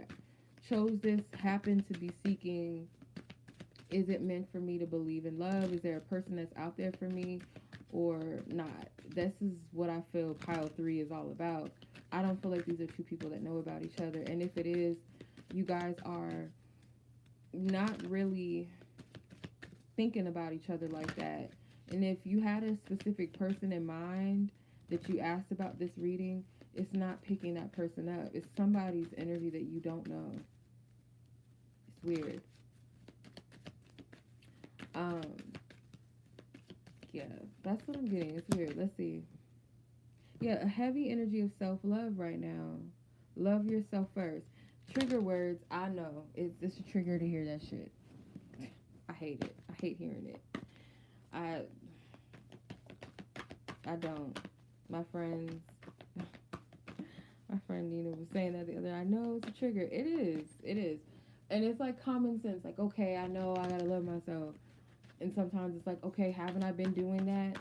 chose this happened to be seeking, is it meant for me to believe in love? Is there a person that's out there for me or not? This is what I feel pile 3 is all about. I don't feel like these are two people that know about each other. And if it is, you guys are not really thinking about each other like that. And if you had a specific person in mind that you asked about this reading, it's not picking that person up. It's somebody's energy that you don't know. It's weird. Yeah, that's what I'm getting. It's weird. Let's see. Yeah, a heavy energy of self-love right now. Love yourself first. Trigger words, I know. It's a trigger to hear that shit. I hate it. I hate hearing it. I I don't. My friends, my friend Nina was saying that the other day. I know it's a trigger. It is. It is. And it's like common sense. Like, okay, I know I gotta love myself. And sometimes it's like, okay, haven't I been doing that?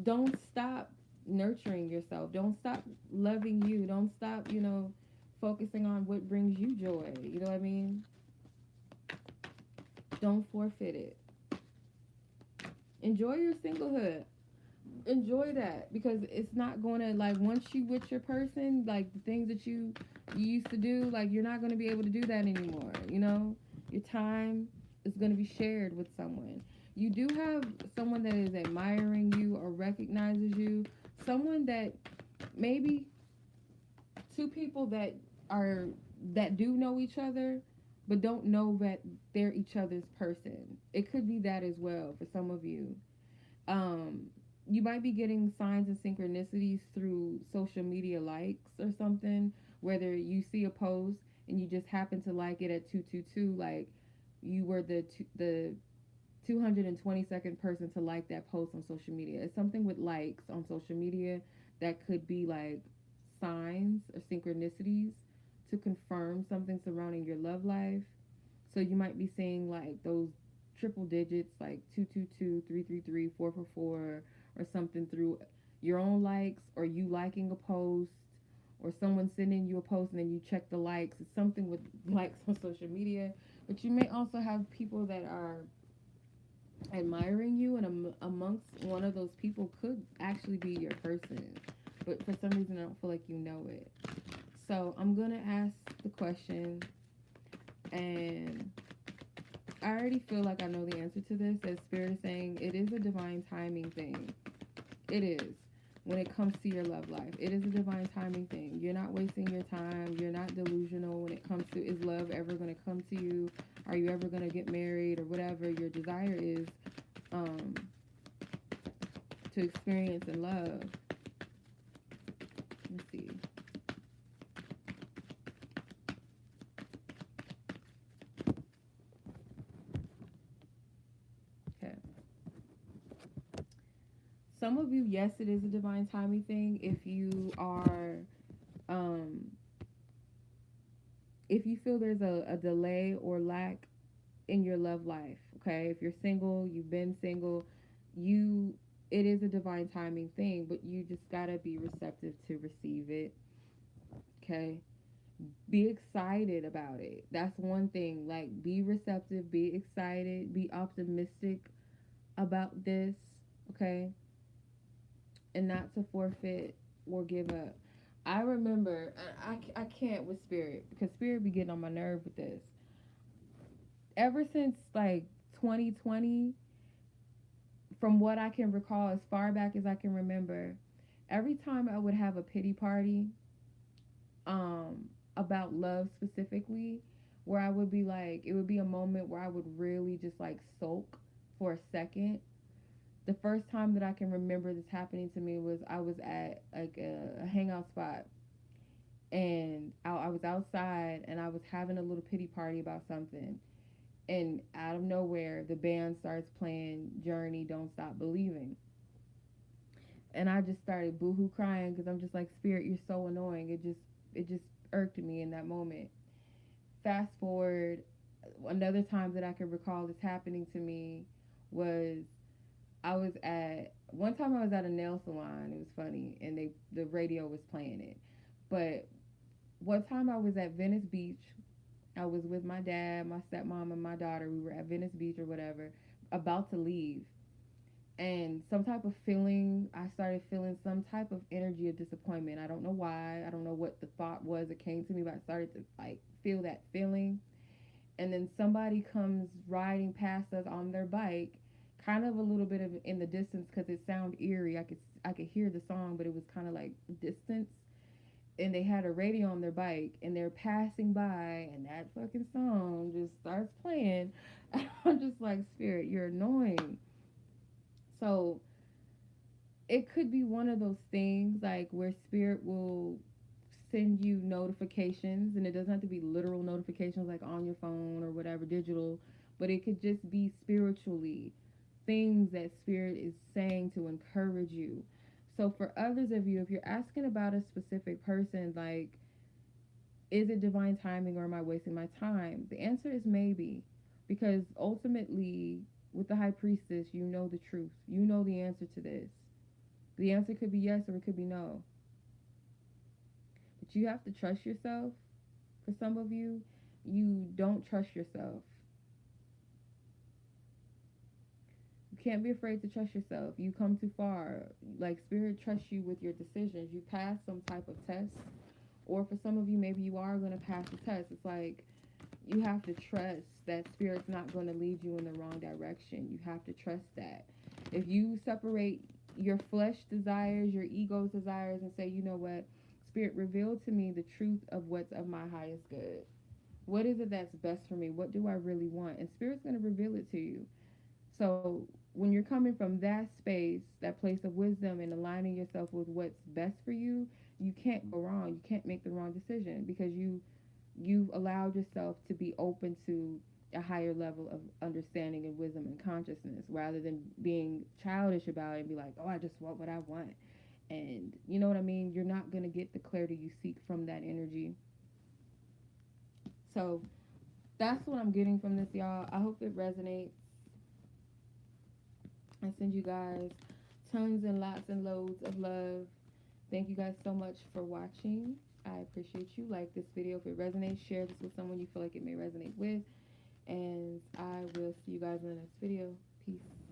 Don't stop nurturing yourself. Don't stop loving you. Don't stop, focusing on what brings you joy. You know what I mean? Don't forfeit it. Enjoy your singlehood. Enjoy that, because it's not going to, like, once you with your person, like the things that you used to do, like, you're not going to be able to do that anymore. Your time is going to be shared with someone. You do have someone that is admiring you or recognizes you, someone that maybe two people that do know each other but don't know that they're each other's person. It could be that as well for some of you. You might be getting signs and synchronicities through social media likes or something, whether you see a post and you just happen to like it at 222, like you were the 222nd person to like that post on social media. It's something with likes on social media that could be like signs or synchronicities to confirm something surrounding your love life. So you might be seeing like those triple digits, like 222, 333, 444, or something through your own likes, or you liking a post, or someone sending you a post and then you check the likes. It's something with likes on social media. But you may also have people that are admiring you, and amongst one of those people could actually be your person, but for some reason I don't feel like you know it. So I'm gonna ask the question, and I already feel like I know the answer to this. As Spirit is saying, it is a divine timing thing. It is. When it comes to your love life, it is a divine timing thing. You're not wasting your time. You're not delusional when it comes to, is love ever going to come to you? Are you ever going to get married or whatever your desire is um, to experience in love? Let's see. Okay. Some of you, yes, it is a divine timing thing. Um, if you feel there's a delay or lack in your love life, okay? If you're single, you've been single, you it is a divine timing thing, but you just gotta be receptive to receive it, okay? Be excited about it. That's one thing. Like, be receptive, be excited, be optimistic about this, okay? And not to forfeit or give up. I remember, I can't with Spirit, because Spirit be getting on my nerve with this. Ever since like 2020, from what I can recall, as far back as I can remember, every time I would have a pity party, um, about love specifically, where I would be like, it would be a moment where I would really just like sulk for a second. The first time that I can remember this happening to me was I was at like a hangout spot, and I was outside and I was having a little pity party about something, and out of nowhere the band starts playing Journey, Don't Stop Believing, and I just started boohoo crying because I'm just like, Spirit, you're so annoying. It just irked me in that moment. Fast forward, another time that I can recall this happening to me was I was at one time I was at a nail salon. It was funny, and the radio was playing it. But one time I was at Venice Beach. I was with my dad, my stepmom, and my daughter. We were at Venice Beach or whatever, about to leave, and some type of feeling, I started feeling some type of energy of disappointment. I don't know why. I don't know what the thought was that came to me, but I started to like feel that feeling. And then somebody comes riding past us on their bike, kind of a little bit of in the distance because it sounded eerie. I could hear the song, but it was kind of like distance. And they had a radio on their bike, and they're passing by, and that fucking song just starts playing. I'm just like, Spirit, you're annoying. So it could be one of those things like where Spirit will send you notifications, and it doesn't have to be literal notifications like on your phone or whatever digital, but it could just be spiritually things that Spirit is saying to encourage you. So for others of you, if you're asking about a specific person, like, is it divine timing or am I wasting my time, the answer is maybe, because ultimately with the high priestess, you know the truth, you know the answer to this. The answer could be yes or it could be no. But you have to trust yourself. For some of you, you don't trust yourself. You can't be afraid to trust yourself. You come too far. Like, Spirit trusts you with your decisions. You pass some type of test. Or for some of you, maybe you are going to pass the test. It's like you have to trust that Spirit's not going to lead you in the wrong direction. You have to trust that. If you separate your flesh desires, your ego's desires, and say, you know what, Spirit, reveal to me the truth of what's of my highest good. What is it that's best for me? What do I really want? And Spirit's going to reveal it to you. So when you're coming from that space, that place of wisdom, and aligning yourself with what's best for you, you can't go wrong. You can't make the wrong decision because you've allowed yourself to be open to a higher level of understanding and wisdom and consciousness, rather than being childish about it and be like, oh, I just want what I want. And you know what I mean? You're not going to get the clarity you seek from that energy. So that's what I'm getting from this, y'all. I hope it resonates. I send you guys tons and lots and loads of love. Thank you guys so much for watching. I appreciate you. Like this video if it resonates. Share this with someone you feel like it may resonate with. And I will see you guys in the next video. Peace.